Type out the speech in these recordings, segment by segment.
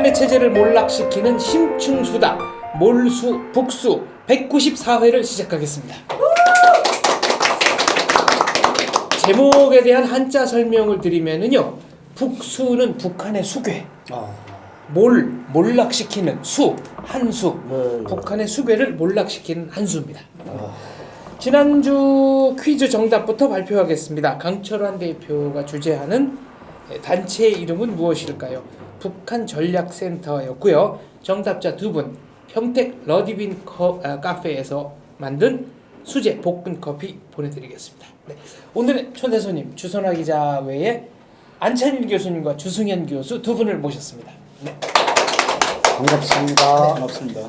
북한의 체제를 몰락시키는 심층수다 몰수 북수 194회를 시작하겠습니다. 제목에 대한 한자 설명을 드리면은요, 북수는 북한의 수괴, 몰락시키는 수, 한수, 북한의 수괴를 몰락시키는 한수입니다. 지난주 퀴즈 정답부터 발표하겠습니다. 강철환 대표가 주재하는 단체 이름은 무엇일까요? 북한 전략센터였고요. 정답자 두 분, 평택 러디빈 카페에서 만든 수제 볶은 커피 보내드리겠습니다. 네. 오늘의 초대 손님 주선화 기자 외에 안찬일 교수님과 주승현 교수 두 분을 모셨습니다. 네. 반갑습니다. 네. 반갑습니다.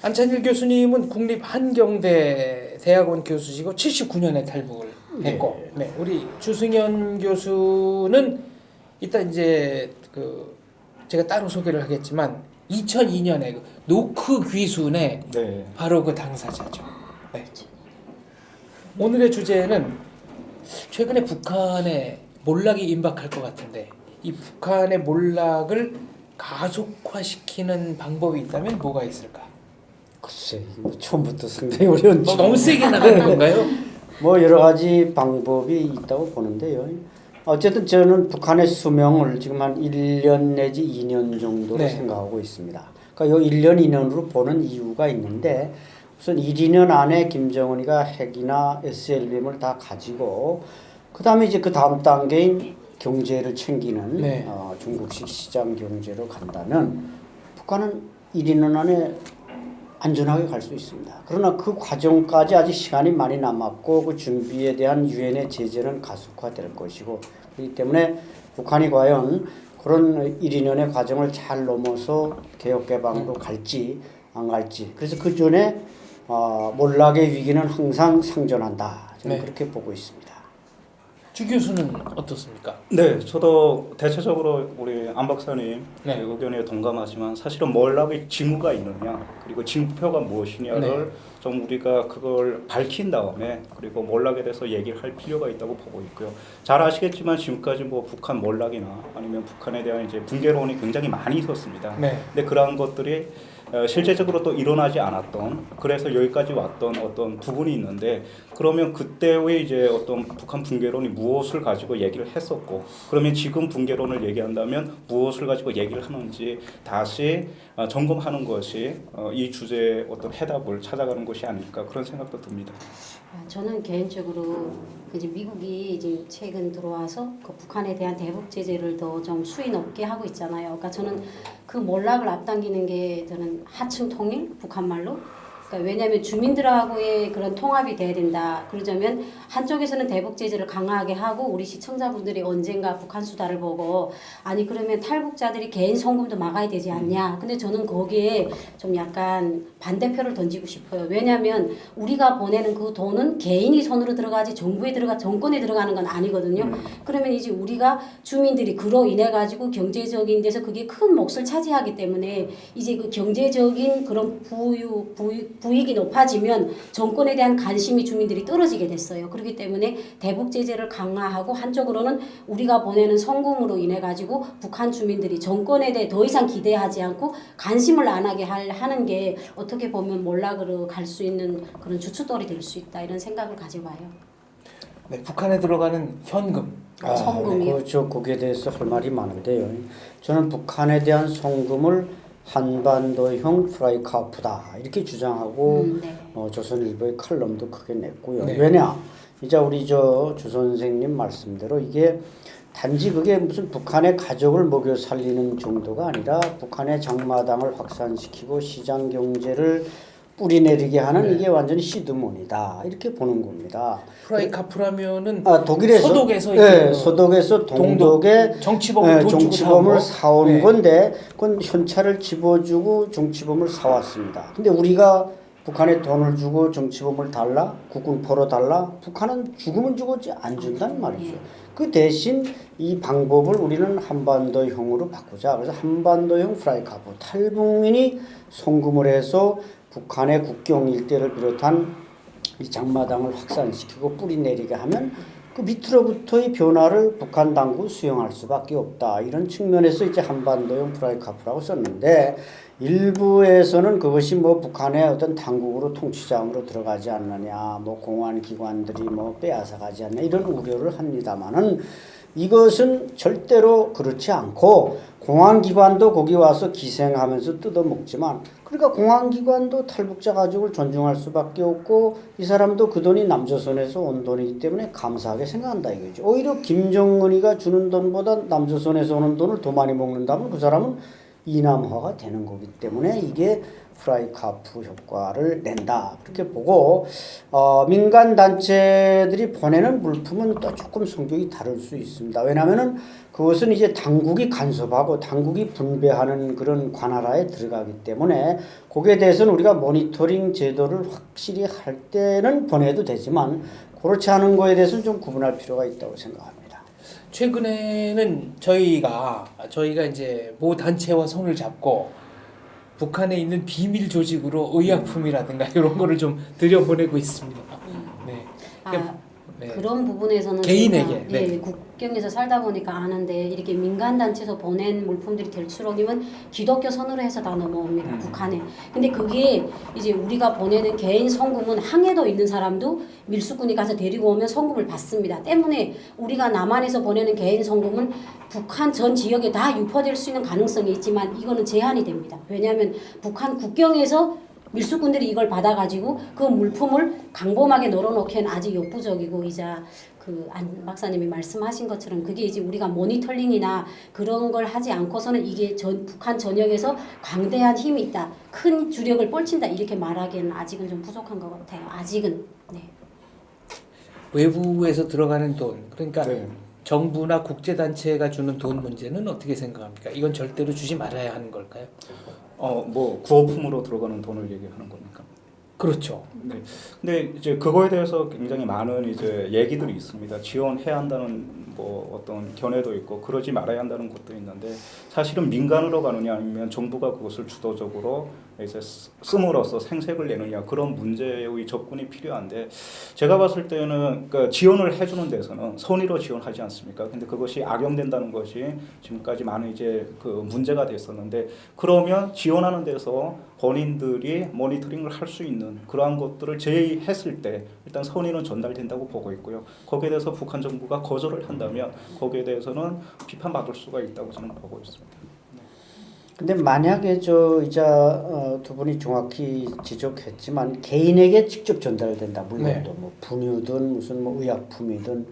안찬일 교수님은 국립한경대 대학원 교수시고 79년에 탈북을 했고, 네. 우리 주승현 교수는 이따 이제 제가 따로 소개를 하겠지만 2002년에 노크 귀순의 바로 그 당사자죠. 네. 오늘의 주제는 최근에 북한에 몰락이 임박할 것 같은데 이 북한의 몰락을 가속화시키는 방법이 있다면 뭐가 있을까? 글쎄, 처음부터 상당히 어려운 너무 세게 나가는 건가요? 뭐 여러 가지 방법이 있다고 보는데요. 어쨌든 저는 북한의 수명을 지금 한 1년 내지 2년 정도로 생각하고 있습니다. 그러니까 요 1년 2년으로 보는 이유가 있는데 우선 1, 2년 안에 김정은이가 핵이나 SLBM을 다 가지고 그 다음에 이제 그 다음 단계인 경제를 챙기는 중국식 시장 경제로 간다면 북한은 1, 2년 안에 안전하게 갈 수 있습니다. 그러나 그 과정까지 아직 시간이 많이 남았고 그 준비에 대한 유엔의 제재는 가속화될 것이고 그렇기 때문에 북한이 과연 그런 1, 2년의 과정을 잘 넘어서 개혁개방으로 갈지 안 갈지 그래서 그 전에 몰락의 위기는 항상 상존한다. 저는 그렇게 보고 있습니다. 주 교수는 어떻습니까? 네, 저도 대체적으로 우리 안 박사님 의견에 동감하지만 사실은 몰락의 징후가 있느냐 그리고 징표가 무엇이냐를 좀 우리가 그걸 밝힌 다음에 그리고 몰락에 대해서 얘기를 할 필요가 있다고 보고 있고요. 잘 아시겠지만 지금까지 뭐 북한 몰락이나 아니면 북한에 대한 이제 붕괴론이 굉장히 많이 있었습니다. 근데 그러한 것들이 실제적으로 또 일어나지 않았던 그래서 여기까지 왔던 어떤 부분이 있는데 그러면 그때의 이제 어떤 북한 붕괴론이 무엇을 가지고 얘기를 했었고 그러면 지금 붕괴론을 얘기한다면 무엇을 가지고 얘기를 하는지 다시 점검하는 것이 이 주제의 어떤 해답을 찾아가는 것이 아닐까 그런 생각도 듭니다. 저는 개인적으로 이제 미국이 이제 최근 들어와서 그 북한에 대한 대북 제재를 더 좀 수위 높게 하고 있잖아요. 그러니까 저는 그 몰락을 앞당기는 게 저는 하층 통일 북한 말로. 그러니까 왜냐하면 주민들하고의 그런 통합이 돼야 된다. 그러자면 한쪽에서는 대북 제재를 강하게 하고 우리 시청자분들이 언젠가 북한 수다를 보고 아니 그러면 탈북자들이 개인 송금도 막아야 되지 않냐. 근데 저는 거기에 좀 약간 반대표를 던지고 싶어요. 왜냐하면 우리가 보내는 그 돈은 개인이 손으로 들어가지 정권에 들어가는 건 아니거든요. 그러면 이제 우리가 주민들이 그로 인해 가지고 경제적인 데서 그게 큰 몫을 차지하기 때문에 이제 그 경제적인 그런 부익이 높아지면 정권에 대한 관심이 주민들이 떨어지게 됐어요. 그렇기 때문에 대북 제재를 강화하고 한쪽으로는 우리가 보내는 송금으로 인해 가지고 북한 주민들이 정권에 대해 더 이상 기대하지 않고 관심을 안 하게 하는 게 어떻게 보면 몰락으로 갈 수 있는 그런 주춧돌이 될 수 있다 이런 생각을 가져봐요. 네, 북한에 들어가는 현금. 송금이요. 거기에 대해서 할 말이 많은데요. 저는 북한에 대한 송금을 한반도형 프라이카프다 이렇게 주장하고 조선일보의 칼럼도 크게 냈고요. 왜냐? 이제 우리 주 선생님 말씀대로 이게 단지 그게 무슨 북한의 가족을 먹여 살리는 정도가 아니라 북한의 장마당을 확산시키고 시장 경제를 뿌리내리게 하는 이게 완전히 시드몬이다 이렇게 보는 겁니다. 프라이카프라면은 독일에서 서독에서 동독에 정치범을 사온 건데 그건 현찰을 집어주고 정치범을 사왔습니다. 근데 우리가 북한에 돈을 주고 정치범을 달라 국군포로 달라 북한은 죽으면 주고지 안 준다는 말이죠. 그 대신 이 방법을 우리는 한반도형으로 바꾸자. 그래서 한반도형 프라이카프 탈북민이 송금을 해서 북한의 국경 일대를 비롯한 이 장마당을 확산시키고 뿌리 내리게 하면 그 그 밑으로부터의 변화를 북한 당국 수용할 수밖에 없다. 이런 측면에서 이제 한반도용 프라이카프라고 썼는데 일부에서는 그것이 뭐 북한의 어떤 당국으로 통치장으로 들어가지 않느냐, 뭐 공안 기관들이 뭐 빼앗아가지 않냐 이런 우려를 합니다만은 이것은 절대로 그렇지 않고 공안기관도 거기 와서 기생하면서 뜯어먹지만 그러니까 공안기관도 탈북자 가족을 존중할 수밖에 없고 이 사람도 그 돈이 남조선에서 온 돈이기 때문에 감사하게 생각한다 이거죠. 오히려 김정은이가 주는 돈보다 남조선에서 오는 돈을 더 많이 먹는다면 그 사람은 이남화가 되는 거기 때문에 이게 프라이카프 효과를 낸다 그렇게 보고 민간 단체들이 보내는 물품은 또 조금 성격이 다를 수 있습니다. 왜냐하면은 그것은 이제 당국이 간섭하고 당국이 분배하는 그런 관할하에 들어가기 때문에 거기에 대해서는 우리가 모니터링 제도를 확실히 할 때는 보내도 되지만 그렇지 않은 거에 대해서는 좀 구분할 필요가 있다고 생각합니다. 최근에는 저희가 이제 모 단체와 손을 잡고 북한에 있는 비밀 조직으로 의약품이라든가 이런 거를 좀 들여보내고 있습니다. 네. 네. 그런 부분에서는 개인에게 네. 국경에서 살다 보니까 아는데 이렇게 민간 단체에서 보낸 물품들이 대추록이면 기독교 선으로 해서 다 넘어옵니다. 북한에. 근데 그게 이제 우리가 보내는 개인 성금은 항해도 있는 사람도 밀수꾼이 가서 데리고 오면 성금을 받습니다. 때문에 우리가 남한에서 보내는 개인 성금은 북한 전 지역에 다 유포될 수 있는 가능성이 있지만 이거는 제한이 됩니다. 왜냐하면 북한 국경에서 밀수꾼들이 이걸 받아가지고 그 물품을 강범하게 널어놓기에는 아직 역부족이고 이자 그 안 박사님이 말씀하신 것처럼 그게 이제 우리가 모니터링이나 그런 걸 하지 않고서는 이게 북한 전역에서 광대한 힘이 있다, 큰 주력을 뻘친다 이렇게 말하기에는 아직은 좀 부족한 것 같아요. 아직은. 네. 외부에서 들어가는 돈 그러니까 네. 정부나 국제단체가 주는 돈 문제는 어떻게 생각합니까? 이건 절대로 주지 말아야 하는 걸까요? 뭐 구호품으로 들어가는 돈을 얘기하는 겁니까? 그렇죠. 네. 근데 이제 그거에 대해서 굉장히 많은 이제 얘기들이 있습니다. 지원해야 한다는 뭐 어떤 견해도 있고 그러지 말아야 한다는 것도 있는데 사실은 민간으로 가느냐 아니면 정부가 그것을 주도적으로 이제 씀으로써 생색을 내느냐 그런 문제의 접근이 필요한데 제가 봤을 때는 그러니까 지원을 해주는 데서는 선의로 지원하지 않습니까? 근데 그것이 악용된다는 것이 지금까지 많은 이제 그 문제가 됐었는데 그러면 지원하는 데서 본인들이 모니터링을 할 수 있는 그러한 것들을 제의했을 때 일단 선의는 전달된다고 보고 있고요. 거기에 대해서 북한 정부가 거절을 한다면 거기에 대해서는 비판받을 수가 있다고 저는 보고 있습니다. 근데 만약에 두 분이 정확히 지적했지만 개인에게 직접 전달된다 물론도 네. 뭐 분유든 무슨 뭐 의약품이든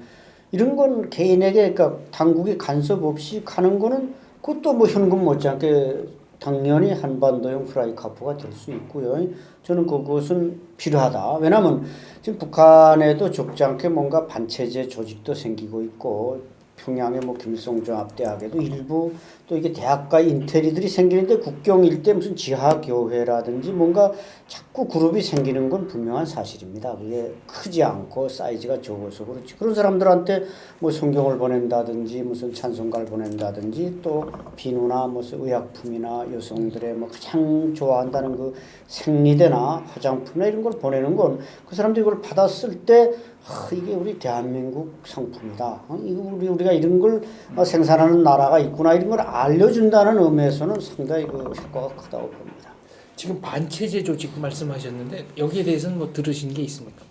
이런 건 개인에게 그러니까 당국이 간섭 없이 가는 거는 그것도 뭐 현금 못지않게 당연히 한반도용 프라이카프가 될 수 있고요. 저는 그것은 필요하다. 왜냐하면 지금 북한에도 적지 않게 뭔가 반체제 조직도 생기고 있고 평양의 뭐 김일성종합대학에도 일부 또 이게 대학가 인테리들이 생기는데 국경 일대 무슨 지하교회라든지 뭔가 자꾸 그룹이 생기는 건 분명한 사실입니다. 그게 크지 않고 사이즈가 적어서 그렇지. 그런 사람들한테 뭐 성경을 보낸다든지 무슨 찬송가를 보낸다든지 또 비누나 무슨 의약품이나 여성들의 뭐 가장 좋아한다는 그 생리대나 화장품이나 이런 걸 보내는 건 그 사람들이 이걸 받았을 때 이게 우리 대한민국 상품이다. 우리가 이런 걸 생산하는 나라가 있구나 이런 걸 알려준다는 의미에서는 상당히 그 효과가 크다고 봅니다. 지금 반체제 조직 말씀하셨는데 여기에 대해서는 뭐 들으신 게 있습니까?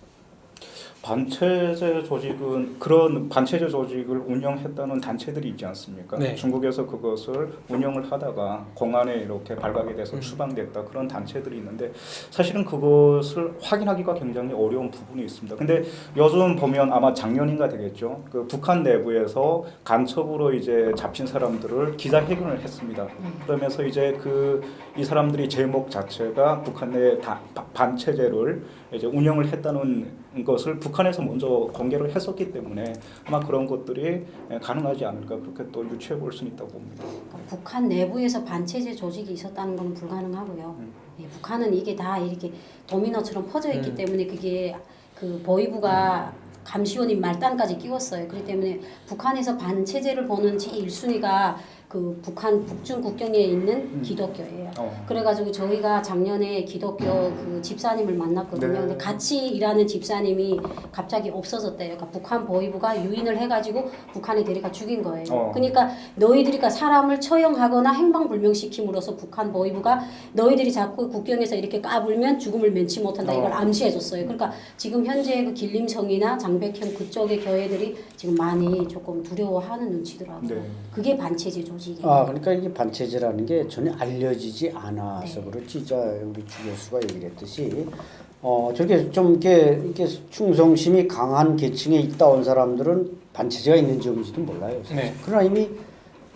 반체제 조직은 그런 반체제 조직을 운영했다는 단체들이 있지 않습니까? 네. 중국에서 그것을 운영을 하다가 공안에 이렇게 발각이 돼서 추방됐다 그런 단체들이 있는데 사실은 그것을 확인하기가 굉장히 어려운 부분이 있습니다. 근데 요즘 보면 아마 작년인가 되겠죠. 그 북한 내부에서 간첩으로 이제 잡힌 사람들을 기자회견을 했습니다. 그러면서 이제 이 사람들이 제목 자체가 북한 내 반체제를 이제 운영을 했다는 것을 북한에서 먼저 공개를 했었기 때문에 아마 그런 것들이 가능하지 않을까 그렇게 또 유추해 볼 수는 있다고 봅니다. 북한 내부에서 반체제 조직이 있었다는 건 불가능하고요. 예, 북한은 이게 다 이렇게 도미노처럼 퍼져 있기 때문에 그게 그 보위부가 감시원인 말단까지 끼웠어요. 그렇기 때문에 북한에서 반체제를 보는 제1순위가 그 북한 북중 국경에 있는 기독교예요. 그래가지고 저희가 작년에 기독교 그 집사님을 만났거든요. 네. 근데 같이 일하는 집사님이 갑자기 없어졌대요. 그러니까 북한 보위부가 유인을 해가지고 북한에 데려가 죽인 거예요. 그러니까 너희들이 사람을 처형하거나 행방불명시킴으로써 북한 보위부가 너희들이 자꾸 국경에서 이렇게 까불면 죽음을 면치 못한다 이걸 암시해줬어요. 그러니까 지금 현재 그 길림성이나 장백현 그쪽의 교회들이 지금 많이 조금 두려워하는 눈치더라고요. 네. 그게 반체제 조직이에요. 그러니까 이게 반체제라는 게 전혀 알려지지 않아서 그렇지. 자, 우리 주 교수가 얘기를 했듯이 저게 좀 이렇게 충성심이 강한 계층에 있다 온 사람들은 반체제가 있는지 없는지도 몰라요. 네. 그러나 이미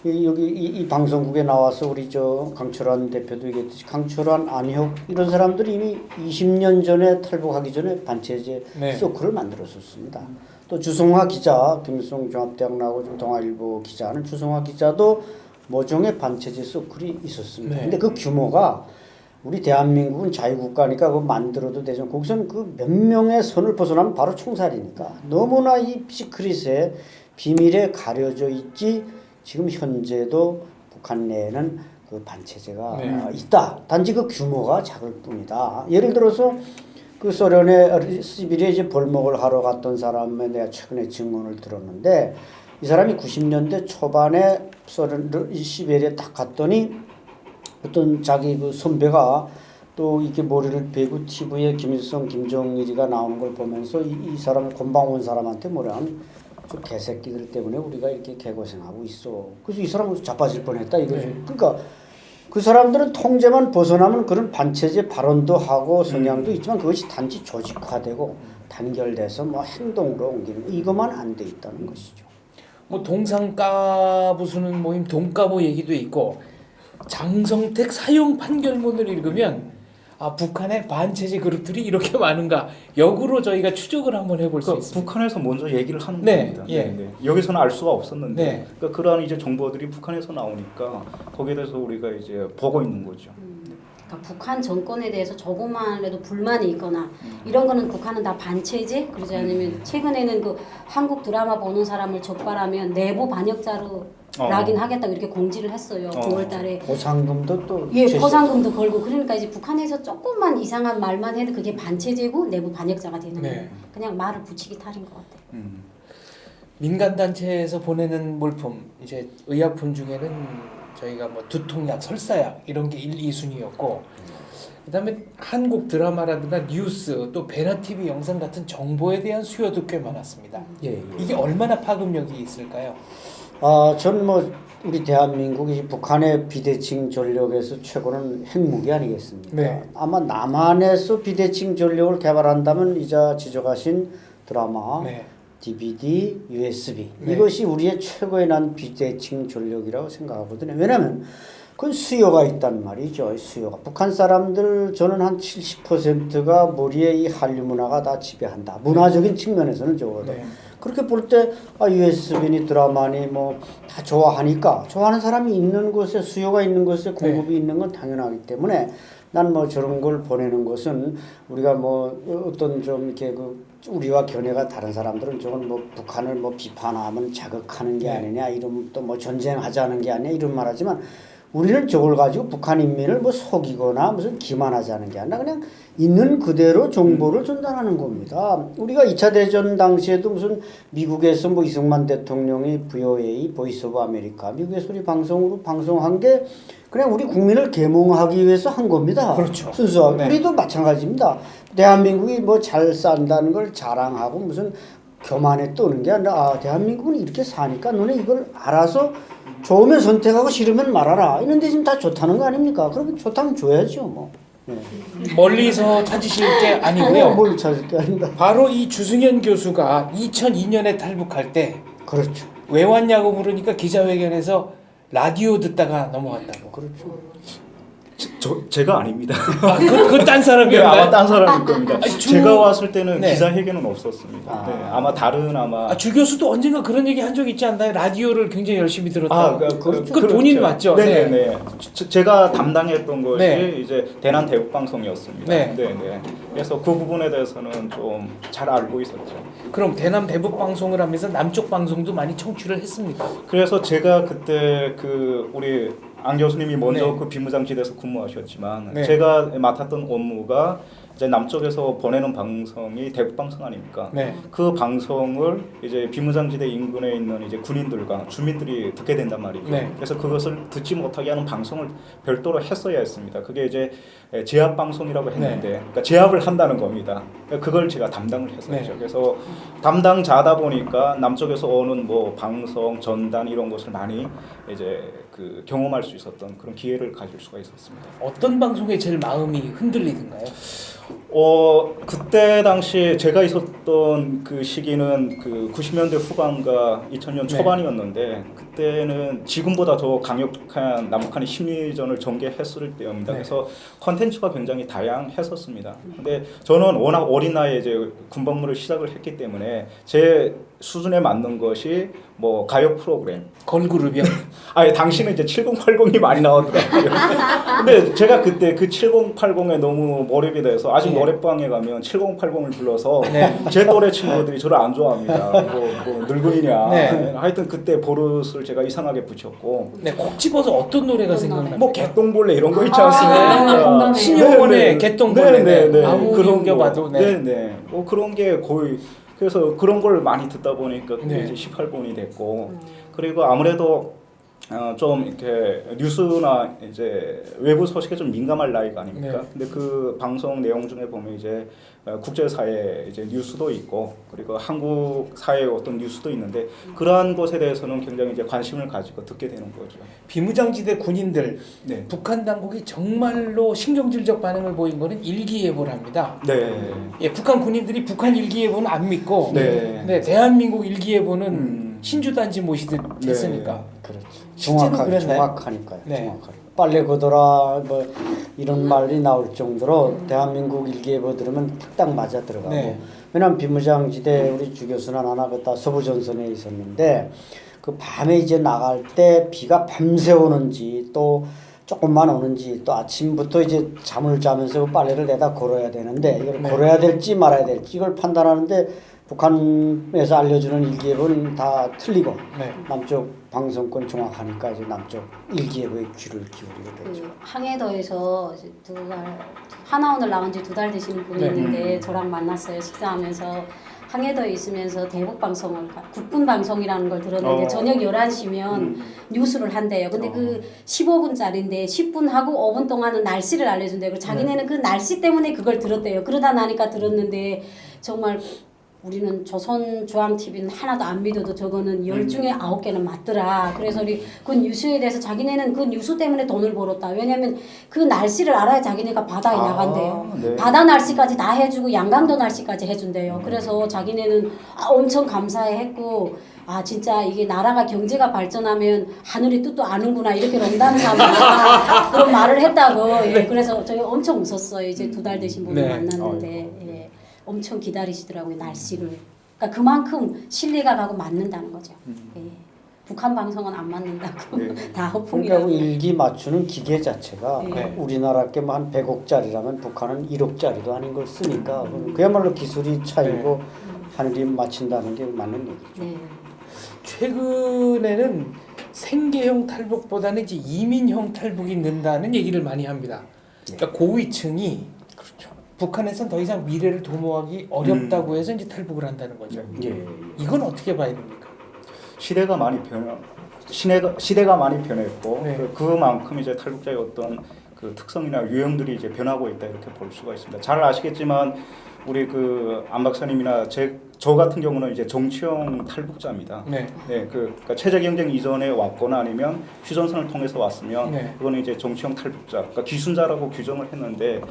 여기 이 방송국에 나와서 우리 저 강철환 대표도 얘기했듯이 강철환, 안혁 이런 사람들이 이미 20년 전에 탈북하기 전에 반체제 네. 서클을 만들었었습니다. 또 주성화 기자, 김일성 종합대학 나오고 좀 동아일보 기자는 주성화 기자도 모종의 반체제 서클이 있었습니다. 네. 근데 그 규모가 우리 대한민국은 자유국가니까 그거 만들어도 되죠. 거기서는 그 몇 명의 선을 벗어나면 바로 총살이니까 너무나 이 시크릿에 비밀에 가려져 있지. 지금 현재도 북한 내에는 그 반체제가 있다. 단지 그 규모가 작을 뿐이다. 예를 들어서 그 소련의 시비리에 이제 벌목을 하러 갔던 사람에 내가 최근에 증언을 들었는데 이 사람이 90년대 초반에 시베리아에 딱 갔더니 어떤 자기 그 선배가 또 이렇게 머리를 베고 TV에 김일성, 김정일이가 나오는 걸 보면서 이 사람을 곤방 온 사람한테 뭐라는 저 개새끼들 때문에 우리가 이렇게 개고생하고 있어. 그래서 이 사람은 자빠질 뻔했다 이거지. 그러니까 그 사람들은 통제만 벗어나면 그런 반체제 발언도 하고 성향도 있지만 그것이 단지 조직화되고 단결돼서 뭐 행동으로 옮기는 이것만 안 돼 있다는 것이죠. 뭐 동상까 부수는 모임 동까보 얘기도 있고 장성택 사형 판결문을 읽으면 북한의 반체제 그룹들이 이렇게 많은가 역으로 저희가 추적을 한번 해볼 수 있습니다. 북한에서 먼저 얘기를 하는 네, 겁니다. 예. 네. 여기서는 알 수가 없었는데, 네. 그러니까 그러한 이제 정보들이 북한에서 나오니까 거기에 대해서 우리가 이제 보고 있는 거죠. 그러니까 북한 정권에 대해서 조금만이라도 불만이 있거나 이런 거는 북한은 다 반체제 그러지 않으면 최근에는 그 한국 드라마 보는 사람을 적발하면 내부 반역자로 락인 하겠다고 이렇게 공지를 했어요. 9월달에 보상금도 또 포상금도 걸고 그러니까 이제 북한에서 조금만 이상한 말만 해도 그게 반체제고 내부 반역자가 되는 거예요. 그냥 말을 붙이기 탈인 것 같아요. 민간 단체에서 보내는 물품 이제 의약품 중에는 저희가 뭐 두통약, 설사약 이런 게 1, 2순위였고 그다음에 한국 드라마라든가 뉴스 또 베라 TV 영상 같은 정보에 대한 수요도 꽤 많았습니다. 이게 얼마나 파급력이 있을까요? 저는 뭐 우리 대한민국이 북한의 비대칭 전력에서 최고는 핵무기 아니겠습니까? 네. 아마 남한에서 비대칭 전력을 개발한다면 이자 지적하신 드라마, DVD, USB 이것이 우리의 최고의 난 비대칭 전력이라고 생각하거든요. 왜냐하면 그건 수요가 있단 말이죠. 수요가 북한 사람들 저는 한 70%가 머리에 이 한류 문화가 다 지배한다. 문화적인 측면에서는 적어도 그렇게 볼 때 USB니 드라마니 뭐 다 좋아하니까 좋아하는 사람이 있는 곳에 수요가 있는 곳에 공급이 있는 건 당연하기 때문에 난 뭐 저런 걸 보내는 것은 우리가 뭐 어떤 좀 이렇게 그 우리와 견해가 다른 사람들은 저건 뭐 북한을 뭐 비판하면 자극하는 게 아니냐 이런 또 뭐 전쟁하자는 게 아니냐 이런 말하지만 우리는 저걸 가지고 북한 인민을 뭐 속이거나 무슨 기만하자는 게 아니라 그냥 있는 그대로 정보를 전달하는 겁니다. 우리가 2차 대전 당시에도 무슨 미국에서 뭐 이승만 대통령이 VOA, 보이스 오브 아메리카, 미국에서 우리 방송으로 방송한 게 그냥 우리 국민을 계몽하기 위해서 한 겁니다. 그렇죠. 순수하게. 우리도 마찬가지입니다. 대한민국이 뭐 잘 산다는 걸 자랑하고 무슨 교만에 떠는 게 아니라 대한민국은 이렇게 사니까 너네 이걸 알아서 좋으면 선택하고 싫으면 말아라. 이런데 지금 다 좋다는 거 아닙니까? 그러면 좋다면 줘야죠 뭐. 멀리서 찾으실 게 아니고요. 뭘 찾을 게 아니다. 바로 이 주승현 교수가 2002년에 탈북할 때 그렇죠. 왜 왔냐고 물으니까 기자회견에서 라디오 듣다가 넘어갔다고. 그렇죠. 제가 아닙니다. 아, 그건 딴 네, 사람이었나요? 아마 딴 사람일 겁니다. 아니, 제가 왔을 때는 네. 기자회견은 없었습니다. 네, 아마 다른 아, 주 교수도 언젠가 그런 얘기 한 적 있지 않나요? 라디오를 굉장히 열심히 들었다. 아, 그건 본인 맞죠? 네네네. 제가 담당했던 것이 네. 이제 대남 대북방송이었습니다. 네. 네네. 그래서 그 부분에 대해서는 좀 잘 알고 있었죠. 그럼 대남 대북 방송을 하면서 남쪽 방송도 많이 청취를 했습니까? 그래서 제가 그때 그 우리 안 교수님이 먼저 네. 그 비무장지대에서 근무하셨지만 네. 제가 맡았던 업무가 이제 남쪽에서 보내는 방송이 대북 방송 아닙니까? 네. 그 방송을 이제 비무장지대 인근에 있는 이제 군인들과 주민들이 듣게 된단 말이죠. 네. 그래서 그것을 듣지 못하게 하는 방송을 별도로 했어야 했습니다. 그게 이제 제압 방송이라고 했는데, 그러니까 제압을 한다는 겁니다. 그러니까 그걸 제가 담당을 했었죠. 네. 그래서 담당자다 보니까 남쪽에서 오는 뭐 방송, 전단 이런 것을 많이 이제 그 경험할 수 있었던 그런 기회를 가질 수가 있었습니다. 어떤 방송에 제일 마음이 흔들리던가요? 그때 당시 제가 있었던 그 시기는 그 90년대 후반과 2000년 네. 초반이었는데 그때는 지금보다 더 강력한 남북한의 심리전을 전개했을 때입니다. 네. 그래서 컨텐츠가 굉장히 다양했었습니다. 근데 저는 워낙 어린 나이에 이제 군복무를 시작을 했기 때문에 제 수준에 맞는 것이 뭐 가요 프로그램. 걸그룹이요? 아니 당시는 이제 7080이 많이 나오더라고요. 근데 제가 그때 그 7080에 너무 몰입이 돼서 아직 네. 노래방에 가면 7080을 불러서 네. 제 또래 친구들이 저를 안 좋아합니다. 뭐 늙은이냐. 네. 하여튼 그때 버릇을 제가 이상하게 붙였고 네, 콕 집어서 어떤 노래가 어떤 생각나요? 뭐 개똥벌레 이런 거 있지 아, 않습니까? 공감해요. 신용원의 개똥벌레. 네네네. 아무리 옮겨봐도, 네. 네네. 뭐 그런 게 거의 그래서 그런 걸 많이 듣다 보니까 그게 네. 이제 18번이 됐고 그리고 아무래도 좀 이렇게 뉴스나 이제 외부 소식에 좀 민감할 나이가 아닙니까? 네. 근데 그 방송 내용 중에 보면 이제 국제사회 이제 뉴스도 있고 그리고 한국 사회의 어떤 뉴스도 있는데 그러한 것에 대해서는 굉장히 이제 관심을 가지고 듣게 되는 거죠. 비무장지대 군인들, 네. 북한 당국이 정말로 신경질적 반응을 보인 거는 일기예보랍니다. 네. 예, 북한 군인들이 북한 일기예보는 안 믿고, 네. 대한민국 일기예보는 신주단지 모시듯 네. 했으니까. 그렇죠. 실제로 그랬나요? 정확하니까요. 네. 정확하게. 빨래 걷어라 뭐 이런 말이 나올 정도로 대한민국 일기예보 들으면 딱 맞아 들어가고. 네. 왜냐하면 비무장지대 우리 주 교수나 나나 그다 서부전선에 있었는데 그 밤에 이제 나갈 때 비가 밤새 오는지 또 조금만 오는지 또 아침부터 이제 잠을 자면서 그 빨래를 내다 걸어야 되는데 이걸 네. 걸어야 될지 말아야 될지 이걸 판단하는데 북한에서 알려주는 일기예보는 다 틀리고 네. 남쪽 방송권 정확하니까 이제 남쪽 일기예보에 귀를 기울이게 되죠. 그 항해도에서 이제 하나오늘 나온 지 2달 되시는 분이 네. 있는데 저랑 만났어요. 식사하면서 항해도에 있으면서 대북 방송을 국군 방송이라는 걸 들었는데 저녁 11시면 뉴스를 한대요. 근데 그 15분짜리인데 10분 하고 5분 동안은 날씨를 알려준대요. 그리고 자기네는 그 날씨 때문에 그걸 들었대요. 그러다 나니까 들었는데 정말 우리는 조선 중앙 TV는 하나도 안 믿어도 저거는 10중에 9개는 맞더라. 그래서 우리 그 뉴스에 대해서 자기네는 그 뉴스 때문에 돈을 벌었다. 왜냐면 그 날씨를 알아야 자기네가 바다에 나간대요. 네. 바다 날씨까지 다 해주고 양강도 날씨까지 해준대요. 그래서 자기네는 엄청 감사해했고 아 진짜 이게 나라가 경제가 발전하면 하늘의 뜻도 아는구나 이렇게 농담 삼아 그런 말을 했다고. 예, 그래서 저희 엄청 웃었어요. 이제 2달 되신 분을 네. 만났는데 예, 엄청 기다리시더라고요 날씨를. 그러니까 그만큼 신뢰가 가고 맞는다는 거죠. 예. 북한 방송은 안 맞는다고 네. 다 그러니까 허풍이라고. 그 일기 맞추는 기계 자체가 네. 우리나라 게 뭐 한 100억짜리라면 북한은 1억짜리도 아닌 걸 쓰니까 그야말로 기술이 차이고 하늘이 맞춘다는 게 맞는 얘기죠. 네. 최근에는 생계형 탈북보다는 이제 이민형 탈북이 는다는 얘기를 많이 합니다. 그러니까 고위층이 북한에선 더 이상 미래를 도모하기 어렵다고 해서 이제 탈북을 한다는 거죠. 예. 이건 어떻게 봐야 됩니까? 시대가 많이 시대가 많이 변했고 네. 그만큼 이제 탈북자의 어떤 그 특성이나 유형들이 이제 변하고 있다 이렇게 볼 수가 있습니다. 잘 아시겠지만 우리 그 안 박사님이나 저 같은 경우는 이제 정치형 탈북자입니다. 네. 네, 그러니까 체제 경쟁 이전에 왔거나 아니면 휴전선을 통해서 왔으면 네. 그거는 이제 정치형 탈북자, 그러니까 기순자라고 규정을 했는데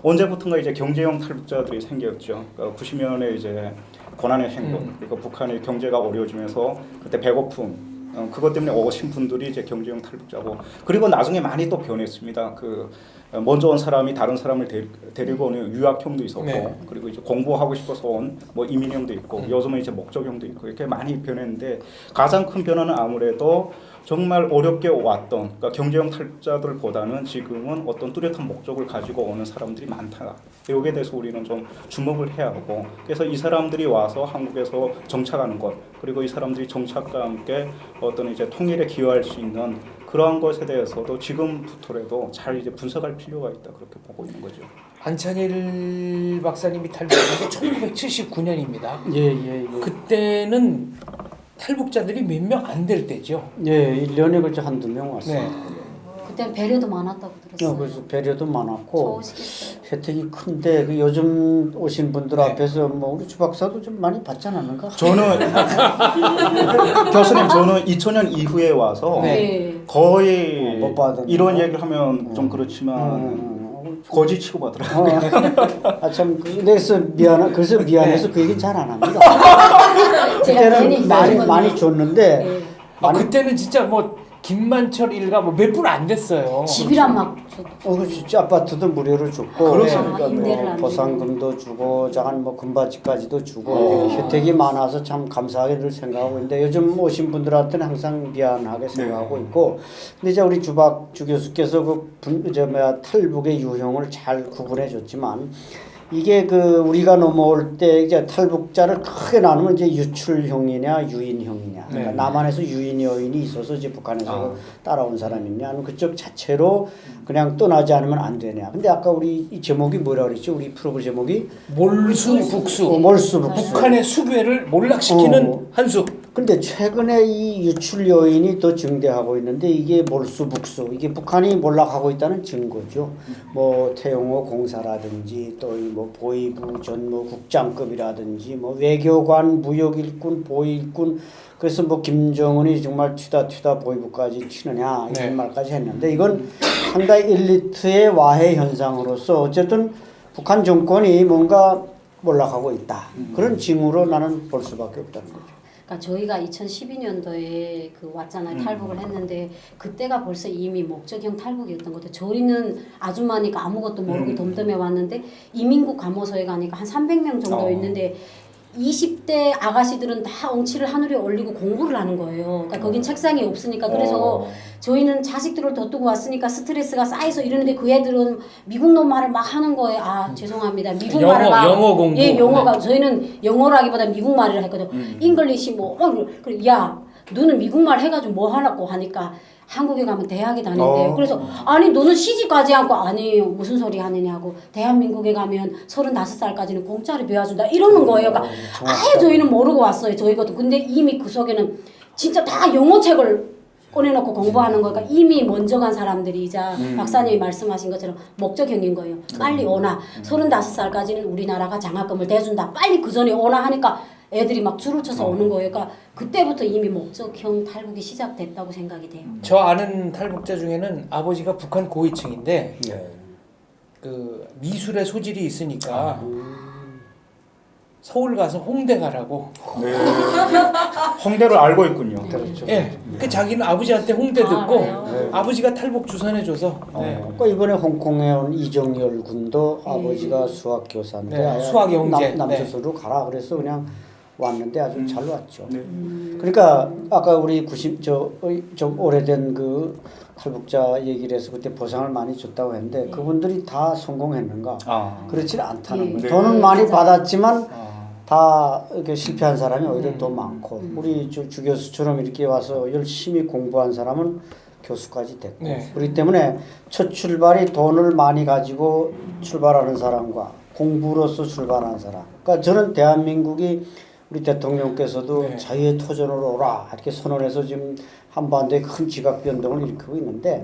언제부턴가 이제 경제형 탈북자들이 생겼죠. 그러니까 90년에 이제 고난의 행군, 그리고 북한의 경제가 어려워지면서 그때 배고픔, 그것 때문에 오신 분들이 이제 경제형 탈북자고 그리고 나중에 많이 또 변했습니다. 그 먼저 온 사람이 다른 사람을 데리고 오는 유학형도 있었고 네. 그리고 이제 공부하고 싶어서 온 뭐 이민형도 있고 요즘은 이제 목적형도 있고 이렇게 많이 변했는데 가장 큰 변화는 아무래도 정말 어렵게 왔던 그러니까 경제형 탈북자들보다는 지금은 어떤 뚜렷한 목적을 가지고 오는 사람들이 많다. 여기에 대해서 우리는 좀 주목을 해야 하고 그래서 이 사람들이 와서 한국에서 정착하는 것 그리고 이 사람들이 정착과 함께 어떤 이제 통일에 기여할 수 있는 그러한 것에 대해서도 지금부터라도 잘 이제 분석할 필요가 있다 그렇게 보고 있는 거죠. 안창일 박사님이 탈북한 게 1979년입니다. 예. 그때는 탈북자들이 몇 명 안 될 때죠. 예, 1년에 그저 한두 명 왔습니다. 네. 그때는 배려도 많았다고 들었어요. 그래서 배려도 많고 좋으시겠어요. 혜택이 큰데 그 요즘 오신 분들 네. 앞에서 뭐 우리 주 박사도 좀 많이 받지 않았는가? 저는 교수님 저는 2000년 이후에 와서 네. 거의 못 받았나? 이런 얘기를 하면 좀 그렇지만 거지 취급하더라고요. 아참 그래서 미안해서 그 얘기 잘 안 합니다. 제가 괜히 그때는 많이 말했거든요. 많이 줬는데 네. 그때는 진짜 뭐 김만철 일가 뭐 몇 분 안 됐어요. 집이란 막 진짜 아파트도 무료로 줬고 그렇습니까? 임대를 안 보상금도 주고 작은 뭐 금바지까지도 주고 혜택이 많아서 참 감사하게 늘 생각하고 있는데 요즘 오신 분들한테는 항상 미안하게 생각하고 있고 근데 이제 우리 주 교수께서 탈북의 유형을 잘 구분해 줬지만 이게 그 우리가 넘어올 때 이제 탈북자를 크게 나누면 이제 유출형이냐 유인형이냐. 그러니까 네. 남한에서 유인 여인이 있어서 이제 북한에서 따라온 사람이냐, 아니면 그쪽 자체로 그냥 떠나지 않으면 안 되냐. 근데 아까 우리 이 제목이 뭐라 그랬죠? 우리 프로그램 제목이 몰수북수. 몰수북수. 북한의 수괴를 몰락시키는 한수. 근데 최근에 이 유출 요인이 더 증대하고 있는데 이게 몰수북수, 이게 북한이 몰락하고 있다는 증거죠. 뭐 태영호 공사라든지 또 뭐 보위부 전무 국장급이라든지 뭐 외교관, 무역일군, 보위일군, 그래서 뭐 김정은이 정말 튀다 보위부까지 튀느냐 이런 말까지 했는데 이건 상당히 엘리트의 와해 현상으로서 어쨌든 북한 정권이 뭔가 몰락하고 있다. 그런 징후로 나는 볼 수밖에 없다는 거죠. 그러니까 저희가 2012년도에 그 왔잖아요. 탈북을 했는데 그때가 벌써 이미 목적형 탈북이었던 것 같아요. 저희는 아줌마니까 아무것도 모르고 덤덤해 왔는데 이민국 감호소에 가니까 한 300명 정도 있는데 20대 아가씨들은 다 엉치를 하늘에 올리고 공부를 하는 거예요. 그러니까 거긴 책상이 없으니까. 그래서 저희는 자식들을 둬두고 왔으니까 스트레스가 쌓여서 이러는데 그 애들은 미국 놈 말을 막 하는 거예요. 아 죄송합니다. 미국 말을 막 영어 공부. 예, 영어가 저희는 영어라기보다 미국 말을 했거든. 잉글리시 뭐 그래 야 너는 미국 말 해가지고 뭐 하라고 하니까 한국에 가면 대학에 다닌대요. 그래서 아니 너는 시집가지 않고 아니 무슨 소리 하느냐고 대한민국에 가면 35살까지는 공짜로 배워준다 이러는 거예요. 그러니까 아예 저희는 모르고 왔어요. 저희것도. 근데 이미 그 속에는 진짜 다 영어책을 꺼내놓고 공부하는 거니까 이미 먼저 간 사람들이자 박사님이 말씀하신 것처럼 목적형인 거예요. 빨리 오나 35살까지는 우리나라가 장학금을 대준다. 빨리 그 전에 오나 하니까 애들이 막 줄을 쳐서 오는 거예요. 그러니까 그때부터 이미 목적형 탈북이 시작됐다고 생각이 돼요. 저 아는 탈북자 중에는 아버지가 북한 고위층인데 그 미술의 소질이 있으니까 서울 가서 홍대 가라고. 네. 홍대를 알고 있군요. 그렇죠. 예. 그 자기는 아버지한테 홍대 듣고 그래요? 아버지가 탈북 주선해줘서. 네. 그러니까 이번에 홍콩에 온 이정열 군도 아버지가 수학 교사인데 네, 수학 영재. 남조선으로 가라 그래서 그냥 왔는데 아주 잘 왔죠. 네. 그러니까 아까 우리 좀 오래된 그 탈북자 얘기를 해서 그때 보상을 많이 줬다고 했는데 그분들이 다 성공했는가? 그렇지는 않다는 거예요. 네. 돈은 많이 받았지만 아. 다 이렇게 실패한 사람이 오히려 더 많고 우리 주 교수처럼 이렇게 와서 열심히 공부한 사람은 교수까지 됐고 네. 그렇기 때문에 첫 출발이 돈을 많이 가지고 출발하는 사람과 공부로서 출발하는 사람. 그러니까 저는 대한민국이 우리 대통령께서도 네. 자유의 터전으로 오라 이렇게 선언해서 지금 한반도에 큰 지각 변동을 일으키고 있는데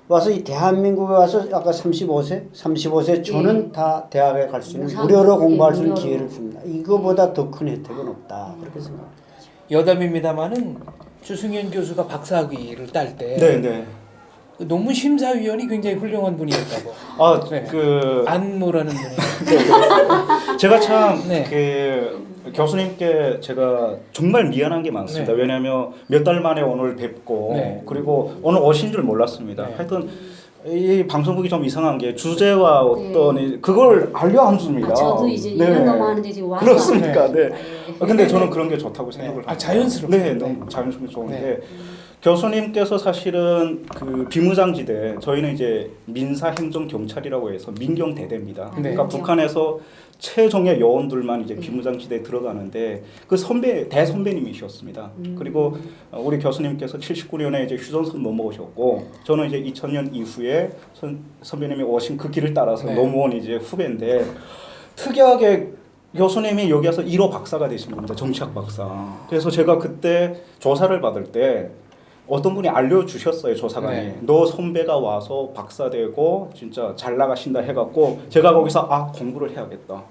와서 이 대한민국에 와서 아까 35세 저는 다 대학에 갈 수 있는 무료로 공부할 수 있는 기회를 줍니다. 이거보다 더 큰 혜택은 없다 그렇게 생각합니다. 여담입니다만은 주승현 교수가 박사학위를 딸 때 네. 논문 심사위원이 굉장히 훌륭한 분이었다고. 네. 안무라는 분이. 제가 참 네. 교수님께 제가 정말 미안한 게 많습니다. 네. 왜냐하면 몇 달 만에 오늘 뵙고 네. 그리고 오늘 오신 줄 몰랐습니다. 네. 하여튼 이 방송국이 좀 이상한 게 주제와 어떤 그걸 알려 안 줍니다. 저도 이제 1년 넘어 하는데 지금 와서 그렇습니까? 네. 네. 근데 저는 그런 게 좋다고 생각을 합니다. 자연스럽게. 네, 너무 자연스럽게 좋은데 교수님께서 사실은 그 비무장지대 저희는 이제 민사행정경찰이라고 해서 민경대대입니다. 그러니까 북한에서 최종의 요원들만 이제 비무장지대에 들어가는데 그 대선배님이셨습니다. 그리고 우리 교수님께서 79년에 이제 휴전선 넘어오셨고 저는 이제 2000년 이후에 선배님이 오신 그 길을 따라서 넘어온 이제 후배인데 특이하게 교수님이 여기 와서 1호 박사가 되신 겁니다. 정치학 박사. 그래서 제가 그때 조사를 받을 때 어떤 분이 알려주셨어요. 조사관이. 너 선배가 와서 박사 되고 진짜 잘 나가신다 해갖고 제가 거기서 공부를 해야겠다.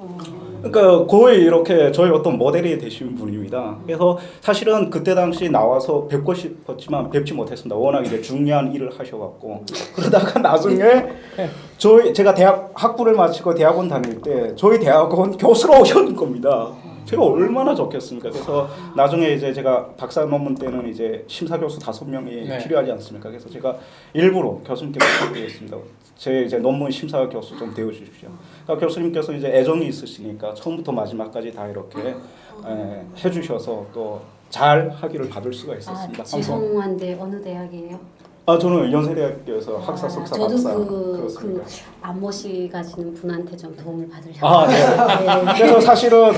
그러니까 거의 이렇게 저희 어떤 모델이 되신 분입니다. 그래서 사실은 그때 당시 나와서 뵙고 싶었지만 뵙지 못했습니다. 워낙 이제 중요한 일을 하셔갖고 그러다가 나중에 제가 대학 학부를 마치고 대학원 다닐 때 저희 대학원 교수로 오셨는 겁니다. 제가 얼마나 좋겠습니까? 그래서 나중에 이제 제가 박사 논문 때는 이제 심사 교수 5명이 필요하지 않습니까? 그래서 제가 일부러 교수님께 부탁드리겠습니다. 제 이제 논문 심사 교수 좀 되어 주십시오. 그러니까 교수님께서 이제 애정이 있으시니까 처음부터 마지막까지 다 이렇게 해주셔서 또 잘 하기를 받을 수가 있었습니다. 죄송한데 어느 대학이에요? 저는 연세대학교에서 학사, 석사, 저도 박사 그 안모 씨 가시는 분한테 좀 도움을 받으려고. 네. 그래서 사실은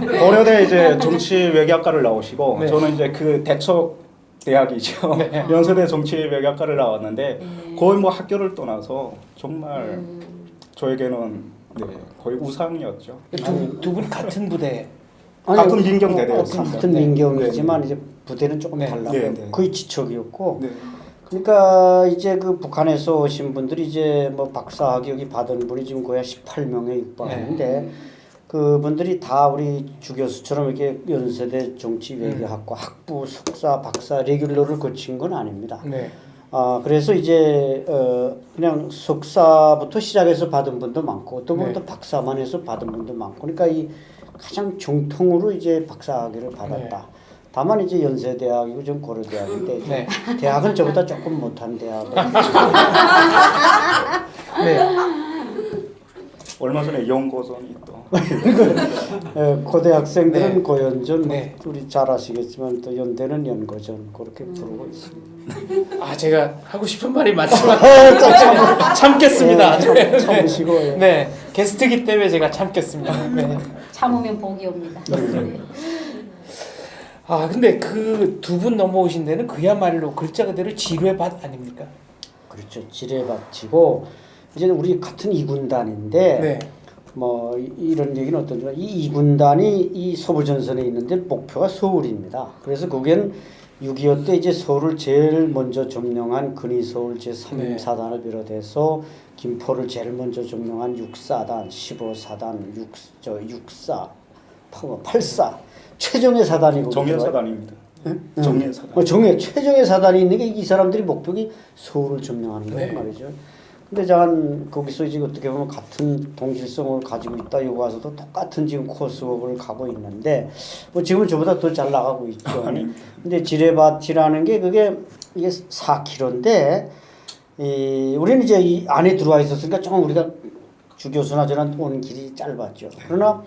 고려대 이제 정치외교학과를 나오시고 저는 이제 그 대처 대학이죠. 연세대 정치외교학과를 나왔는데 거의 뭐 학교를 떠나서 정말 저에게는 거의 우상이었죠. 두 분 같은 부대. 같은 민경대대였습니다. 같은 민경이지만 이제 부대는 조금 달라요. 거의 지척이었고. 네. 그러니까 이제 그 북한에서 오신 분들이 이제 뭐 박사 학위를 받은 분이 지금 거의 18명에 육박하는데 그분들이 다 우리 주 교수처럼 이렇게 연세대 정치외교학과 학부, 석사, 박사 레귤러를 거친 건 아닙니다. 그래서 이제 그냥 석사부터 시작해서 받은 분도 많고 어떤 분도 박사만 해서 받은 분도 많고 그러니까 이 가장 정통으로 이제 박사 학위를 받았다. 다만 이제 연세대학이고 좀 고려대학인데 대학은 저보다 조금 못한 대학은 얼마 전에 연고전이 또 고대학생들은 고연전 우리 잘 아시겠지만 또 연대는 연고전 그렇게 부르고 있습니다. 제가 하고 싶은 말이 많지만 참겠습니다. 참으시고 게스트기 때문에 제가 참겠습니다. 참으면 복이 옵니다. 근데 그 두 분 넘어오신 데는 그야말로 글자 그대로 지뢰밭 아닙니까? 그렇죠. 지뢰밭이고 이제는 우리 같은 2군단인데 뭐 이런 얘기는 어떤지 이 2군단이 이 서부전선에 있는데 목표가 서울입니다. 그래서 거기는 6.25 때 이제 서울을 제일 먼저 점령한 근위서울 제3사단을 비롯해서 김포를 제일 먼저 점령한 6사단, 15사단, 6사, 8사 최정예 사단이고 정예사단입니다. 정예사단. 최정예 사단이 있는 게 이 사람들이 목표가 서울을 점령하는 거란 말이죠. 근데 저는 거기서 지금 어떻게 보면 같은 동질성을 가지고 있다. 여기 와서도 똑같은 지금 코스웍을 가고 있는데 뭐 지금은 저보다 더 잘 나가고 있죠. 근데 지뢰밭이라는 게 이게 4km인데 우리는 이제 이 안에 들어와 있었으니까 조금 우리가 주 교수나 저는 오는 길이 짧았죠. 그러나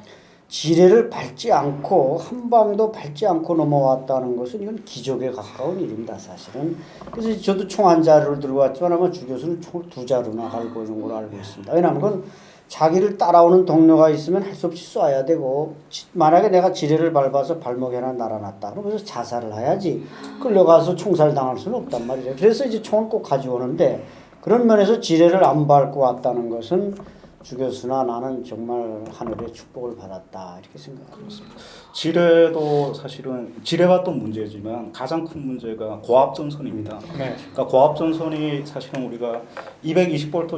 지뢰를 밟지 않고 한 방도 밟지 않고 넘어왔다는 것은 이건 기적에 가까운 일입니다, 사실은. 그래서 저도 총 한 자루를 들고 왔지만 아마 주 교수는 총을 2자루나 갈고 있는 걸로 알고 있습니다. 왜냐하면 그건 자기를 따라오는 동료가 있으면 할 수 없이 쏴야 되고 만약에 내가 지뢰를 밟아서 발목에 하나 날아놨다. 그러면서 자살을 해야지 끌려가서 총살 당할 수는 없단 말이죠. 그래서 이제 총을 꼭 가져오는데 그런 면에서 지뢰를 안 밟고 왔다는 것은 주 교수나 나는 정말 하늘의 축복을 받았다 이렇게 생각합니다. 지뢰도 사실은 지뢰밭도 문제지만 가장 큰 문제가 고압전선입니다. 그러니까 고압전선이 사실은 우리가 220V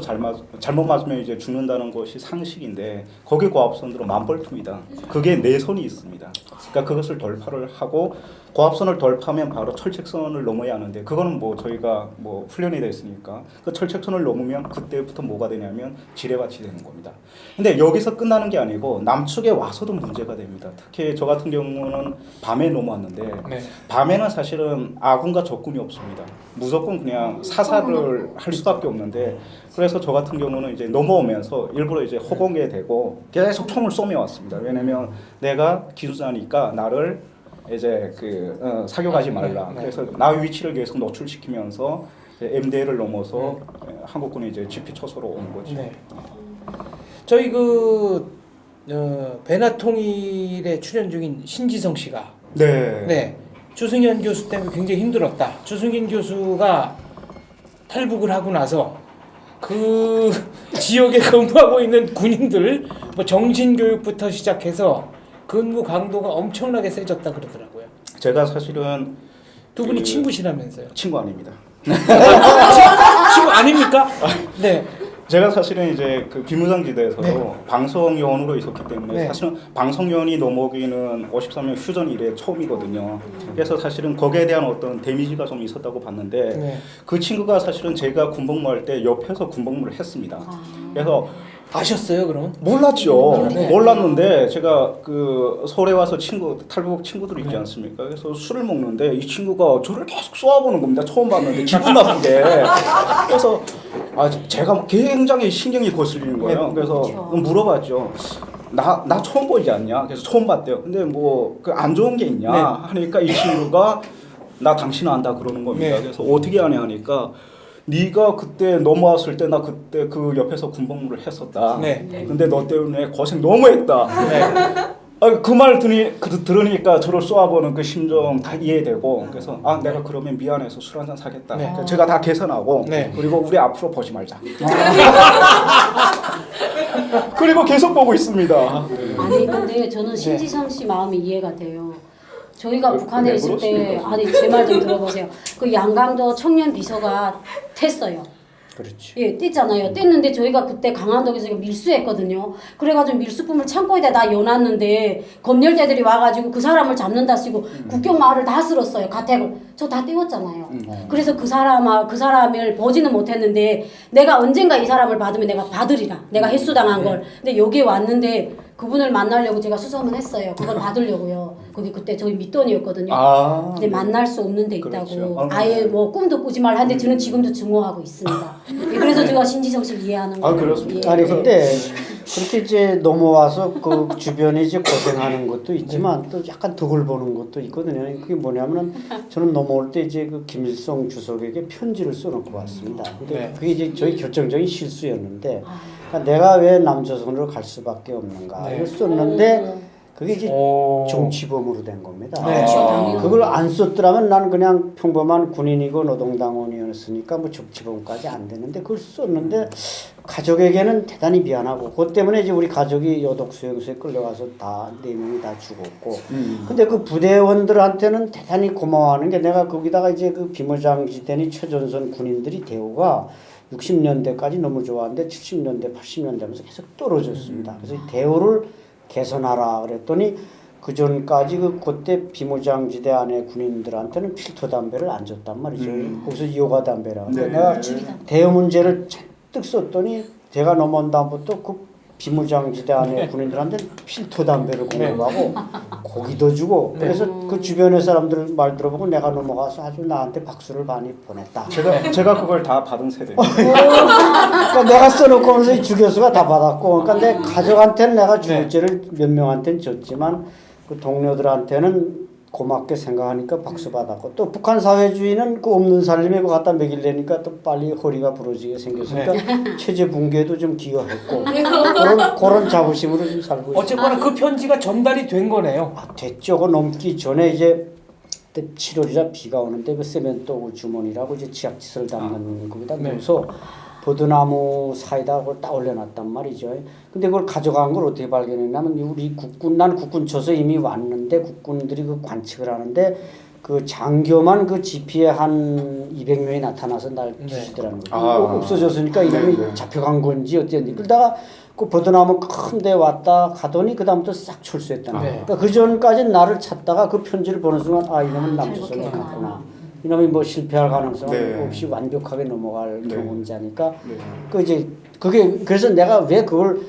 잘못 맞으면 이제 죽는다는 것이 상식인데 거기 고압선들은 1000V입니다. 그게 4선이 있습니다. 그러니까 그것을 돌파를 하고 고압선을 돌파하면 바로 철책선을 넘어야 하는데 그거는 뭐 저희가 뭐 훈련이 돼 있으니까 그 철책선을 넘으면 그때부터 뭐가 되냐면 지뢰밭이 되는 되는 겁니다. 근데 여기서 끝나는 게 아니고 남측에 와서도 문제가 됩니다. 특히 저 같은 경우는 밤에 넘어왔는데 네. 밤에는 사실은 아군과 적군이 없습니다. 무조건 그냥 사살을 할 수밖에 없는데 그래서 저 같은 경우는 이제 넘어오면서 일부러 이제 허공에 대고 계속 총을 쏘며 왔습니다. 왜냐면 내가 기술자니까 나를 이제 사격하지 말라. 네. 그래서 나 위치를 계속 노출시키면서 MDL을 넘어서 한국군이 이제 GP 초소로 오는 거죠. 네. 저희 배나통일에 출연 중인 신지성 씨가 네. 주승현 교수 때문에 굉장히 힘들었다. 주승현 교수가 탈북을 하고 나서 그 지역에 근무하고 있는 군인들 뭐 정신교육부터 시작해서 근무 강도가 엄청나게 세졌다 그러더라고요. 제가 사실은 두 분이 친구시라면서요? 친구 아닙니다. 친구 아닙니까? 네. 제가 사실은 이제 그 비무장지대에서도 네. 방송요원으로 있었기 때문에 네. 사실은 방송요원이 넘어오기는 53년 휴전 이래 처음이거든요. 그래서 사실은 거기에 대한 어떤 데미지가 좀 있었다고 봤는데 네. 그 친구가 사실은 제가 군복무할 때 옆에서 군복무를 했습니다. 그래서 아셨어요, 그럼? 몰랐죠. 네. 몰랐는데 제가 그 서울에 와서 탈북 친구들 있지 않습니까? 그래서 술을 먹는데 이 친구가 저를 계속 쏘아보는 겁니다. 처음 봤는데 기분 나쁘게. 그래서 제가 굉장히 신경이 거슬리는 거예요. 그래서 그렇죠. 물어봤죠. 나 처음 보지 않냐? 그래서 처음 봤대요. 근데 뭐 그 안 좋은 게 있냐? 네. 하니까 이 친구가 나 당신 안다 그러는 겁니다. 네. 그래서 어떻게 하냐 하니까 네가 그때 넘어왔을 때 나 그때 그 옆에서 군복무를 했었다. 네. 근데 너 때문에 고생 너무 했다. 그 말 들으니까 저를 쏘아보는 그 심정 다 이해되고 그래서 내가 그러면 미안해서 술 한잔 사겠다. 네. 그러니까 제가 다 계산하고 네. 그리고 우리 앞으로 보지 말자. 그리고 계속 보고 있습니다. 아니 근데 저는 신지성 씨 마음이 이해가 돼요. 저희가 왜 북한에 있을 때 그러십니까? 아니 제 말 좀 들어보세요. 그 양강도 청년 비서가 텄어요. 그렇지. 예, 뗐잖아요. 뗐는데 저희가 그때 강한도에서 이거 밀수했거든요. 그래가지고 밀수품을 창고에다 다 여놨는데 검열대들이 와가지고 그 사람을 잡는다 쓰고 국경 마을을 다 쓸었어요. 가택을 저 다 떼웠잖아요. 그래서 그 사람을 보지는 못했는데 내가 언젠가 이 사람을 받으면 내가 받으리라. 내가 횟수당한 걸. 근데 여기에 왔는데 그분을 만나려고 제가 수소문 했어요. 그걸 받으려고요. 거기 그때 저희 밑돈이었거든요. 근데 만날 수 없는 데 있다고. 그렇죠. 아예 뭐 꿈도 꾸지 말라 하는데 저는 지금도 증오하고 있습니다. 예, 그래서 제가 신지성 씨를 이해하는 거예요. 그렇습니다. 예. 아니 근데 그렇게 이제 넘어와서 그 주변에 이제 고생하는 것도 있지만 또 약간 덕을 보는 것도 있거든요. 그게 뭐냐면은 저는 넘어올 때 이제 그 김일성 주석에게 편지를 써놓고 왔습니다. 근데 네. 그게 이제 저희 결정적인 실수였는데 그러니까 내가 왜 남조선으로 갈 수밖에 없는가 네. 이걸 썼는데 그게 이제 오. 정치범으로 된 겁니다. 네. 그렇죠, 당연히. 그걸 안 썼더라면 나는 그냥 평범한 군인이고 노동당원이었으니까 뭐 정치범까지 안 되는데 그걸 썼는데 가족에게는 대단히 미안하고 그것 때문에 이제 우리 가족이 여독수용소에 끌려가서 다 4명이 다 죽었고 근데 그 부대원들한테는 대단히 고마워하는 게 내가 거기다가 이제 그 비무장지대니 최전선 군인들이 대우가 60년대까지 너무 좋았는데 70년대 80년대 하면서 계속 떨어졌습니다. 그래서 이 대우를 개선하라 그랬더니 그 전까지 그때 비무장지대 안에 군인들한테는 필터 담배를 안 줬단 말이죠. 거기서 요가 담배라. 네. 내가 대우 문제를 잔뜩 썼더니 제가 넘어온 다음부터 그 비무장지대 안에 군인들한테 필터 담배를 공급하고 고기도 주고 그래서 그 주변의 사람들 말 들어보고 내가 넘어가서 아주 나한테 박수를 많이 보냈다. 제가 그걸 다 받은 세대. 그러니까 내가 써놓고 하면서 이 주교수가 다 받았고 그러니까 내 가족한테는 내가 주일제를 몇 명한테는 줬지만 그 동료들한테는 고맙게 생각하니까 박수 받았고 또 북한 사회주의는 그 없는 살림에 그 갖다 먹이려니까 또 빨리 허리가 부러지게 생겼으니까 체제 붕괴도 좀 기여했고 그런 자부심으로 좀 살고 있어요. 어쨌거나 그 편지가 전달이 된 거네요. 됐죠. 그 넘기 전에 이제 그때 7월이라 비가 오는데 그 세면도 주머니라고 이제 지약지를 담는 거기다 넣어서 버드나무 사이다 그걸 딱 올려놨단 말이죠. 근데 그걸 가져간 걸 어떻게 발견했냐면 우리 난 국군 쳐서 이미 왔는데 국군들이 그 관측을 하는데 그 장교만 그 GP에 한 200명이 나타나서 날 주시더라는 거죠. 없어졌으니까 이름이 잡혀간 건지 어쨌든지 그러다가 그 버드나무 큰 데 왔다 가더니 그 다음부터 싹 출소했다는 거예요. 그러니까 그 전까지는 나를 찾다가 그 편지를 보는 순간 이놈은 남조선에 갔구나. 이놈이 뭐 실패할 가능성은 네. 없이 완벽하게 넘어갈 네. 경험자니까 네. 그 이제 그게 그래서 내가 왜 그걸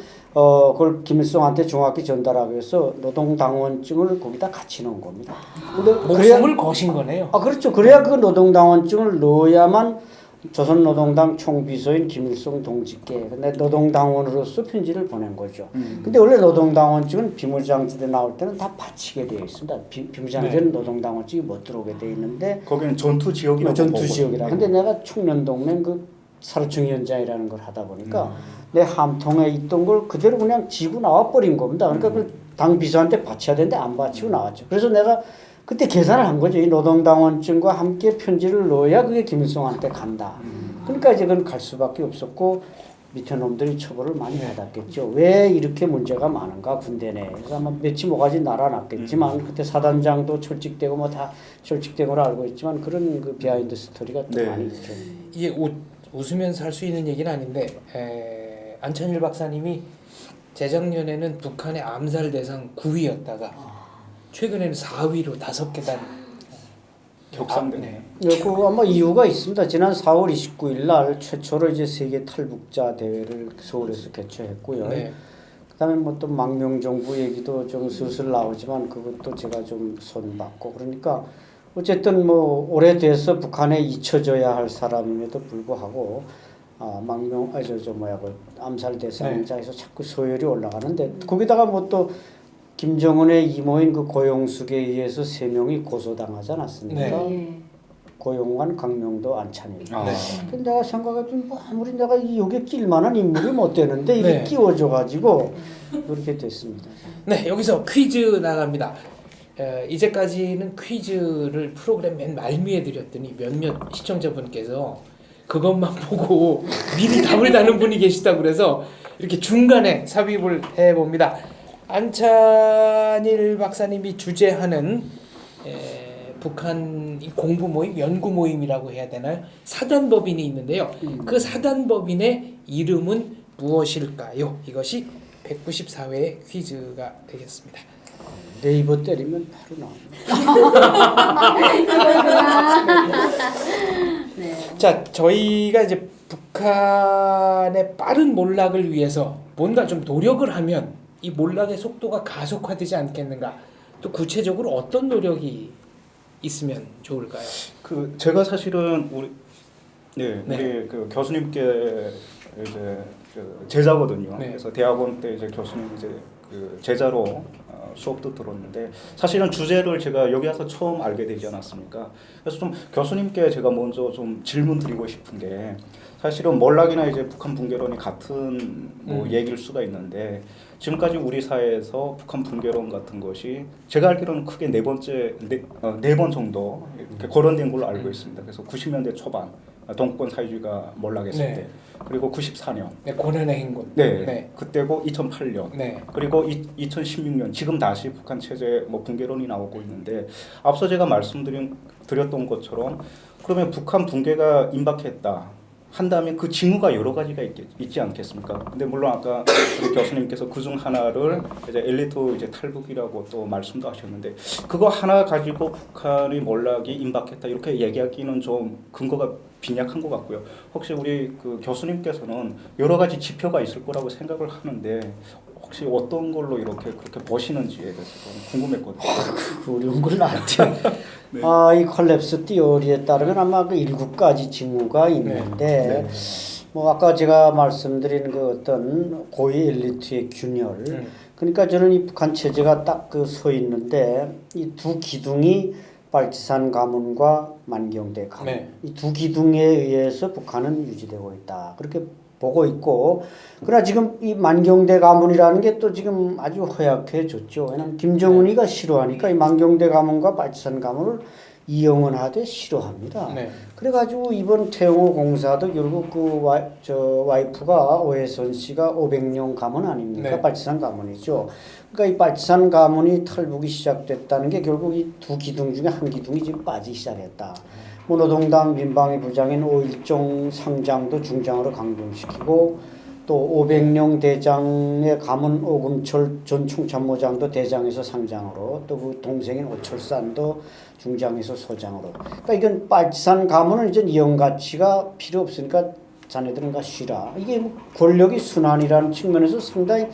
김일성한테 정확히 전달하기 위해서 노동당원증을 거기다 같이 넣은 겁니다. 근데 목숨을 거신 거네요. 그렇죠. 그래야 그 노동당원증을 넣어야만 조선노동당 총비서인 김일성 동지께 근데 노동당원으로서 편지를 보낸 거죠. 근데 원래 노동당원증은 비무장지대 나올 때는 다 바치게 되어 있습니다. 비무장지대는 노동당원증이 못 들어오게 되어 있는데 거기는 전투 지역이라고 전투 지역이라. 보거든요. 근데 내가 청년동맹 그 사료청 위원장이라는 걸 하다 보니까 내 함통에 있던 걸 그대로 그냥 지고 나와 버린 겁니다. 그러니까 그 당 비서한테 바쳐야 되는데 안 바치고 나왔죠. 그래서 내가 그때 계산을 한 거죠. 이 노동당원증과 함께 편지를 넣어야 그게 김일성한테 간다. 그러니까 이제 그건 갈 수밖에 없었고 밑에 놈들이 처벌을 많이 받았겠죠. 왜 이렇게 문제가 많은가 군대 내에. 그래서 아마 며칠 뭐가지 날아났겠지만 그때 사단장도 철직되고 뭐 다 철직된 걸 알고 있지만 그런 그 비하인드 스토리가 또 네. 많이 있죠. 이게 웃으면서 할 수 있는 얘기는 아닌데 안천일 박사님이 재작년에는 북한의 암살 대상 9위였다가 최근에는 4위로 5계단 격상되네. 그 아마 이유가 있습니다. 지난 4월 29일 날 최초로 이제 세계 탈북자 대회를 서울에서 개최했고요. 네. 그다음에 뭐 또 망명정부 얘기도 좀 슬슬 나오지만 그것도 제가 좀 손봤고 그러니까 어쨌든 뭐 오래돼서 북한에 잊혀져야 할 사람임에도 불구하고 암살 대상자에서 자꾸 서열이 올라가는데 거기다가 뭐 또 김정은의 이모인 그 고용숙에 의해서 3명이 고소당하지 않았습니까? 네. 고용관, 강명도, 안찬일. 아. 근데 내가 생각해보면 뭐 아무리 내가 여기 낄 만한 인물이 못 되는데 이게 네. 끼워져가지고 그렇게 됐습니다. 네, 여기서 퀴즈 나갑니다. 이제까지는 퀴즈를 프로그램 맨 말미에 드렸더니 몇몇 시청자분께서 그것만 보고 미리 답을 다는 분이 계시다고 그래서 이렇게 중간에 삽입을 해봅니다. 안찬일 박사님이 주재하는 북한 공부 모임, 연구 모임이라고 해야 되나요? 사단법인이 있는데요. 그 사단법인의 이름은 무엇일까요? 이것이 194회의 퀴즈가 되겠습니다. 네이버 때리면 바로 나옵니다. 네. 자, 저희가 이제 북한의 빠른 몰락을 위해서 뭔가 좀 노력을 하면 이 몰락의 속도가 가속화되지 않겠는가? 또 구체적으로 어떤 노력이 있으면 좋을까요? 그 제가 사실은 우리 네. 그 교수님께 이제 그 제자거든요. 네. 그래서 대학원 때 이제 교수님 이제 그 제자로 수업도 들었는데 사실은 주제를 제가 여기 와서 처음 알게 되지 않았습니까? 그래서 좀 교수님께 제가 먼저 좀 질문 드리고 싶은 게 사실은 몰락이나 이제 북한 붕괴론이 같은 뭐 얘기일 수가 있는데 지금까지 우리 사회에서 북한 붕괴론 같은 것이 제가 알기로는 크게 네 번 정도 이렇게 거론된 걸로 알고 있습니다. 그래서 90년대 초반 동권 사회주의가 몰락했을 네. 때 그리고 94년 네, 고난의 행군. 네, 그때고 2008년 네. 그리고 2016년 지금 다시 북한 체제 뭐 붕괴론이 나오고 있는데 앞서 제가 말씀드렸던 것처럼 그러면 북한 붕괴가 임박했다 한다면 그 징후가 여러 가지가 있지 않겠습니까? 근데 물론 아까 우리 교수님께서 그중 하나를 이제 엘리트 이제 탈북이라고 또 말씀도 하셨는데 그거 하나 가지고 북한의 몰락이 임박했다 이렇게 얘기하기는 좀 근거가 빈약한 것 같고요. 혹시 우리 그 교수님께서는 여러 가지 지표가 있을 거라고 생각을 하는데 혹시 어떤 걸로 이렇게 그렇게 보시는지에 대해서 좀 궁금했거든요. 그 어려운 건 나한테. 네. 이 콜랩스 티오리에 따르면 아마 그 7가지 징후가 있는데 뭐 아까 제가 말씀드린 그 어떤 고위 엘리트의 균열. 그러니까 저는 이 북한 체제가 딱 그 서 있는데 이 두 기둥이 발치산 가문과 만경대 가문. 네. 이 두 기둥에 의해서 북한은 유지되고 있다. 그렇게 보고 있고 그러나 지금 이 만경대 가문이라는 게 또 지금 아주 허약해졌죠. 왜냐하면 김정은이가 싫어하니까 이 만경대 가문과 발치산 가문을 이영은하되 싫어합니다. 네. 그래가지고 이번 태영호 공사도 결국 그 와이프가 오해선 씨가 500년 가문 아닙니까? 네. 발치산 가문이죠. 그러니까 이 발치산 가문이 탈북이 시작됐다는 게 결국 이 두 기둥 중에 한 기둥이 지금 빠지기 시작했다. 노동당 민방위 부장인 오일종 상장도 중장으로 강등시키고 또 500령 대장의 가문 오금철 전 총참모장도 대장에서 상장으로 또 그 동생인 오철산도 중장에서 소장으로. 그러니까 이건 빨치산 가문은 이제 이용 가치가 필요 없으니까 자네들은 가 쉬라. 이게 뭐 권력이 순환이라는 측면에서 상당히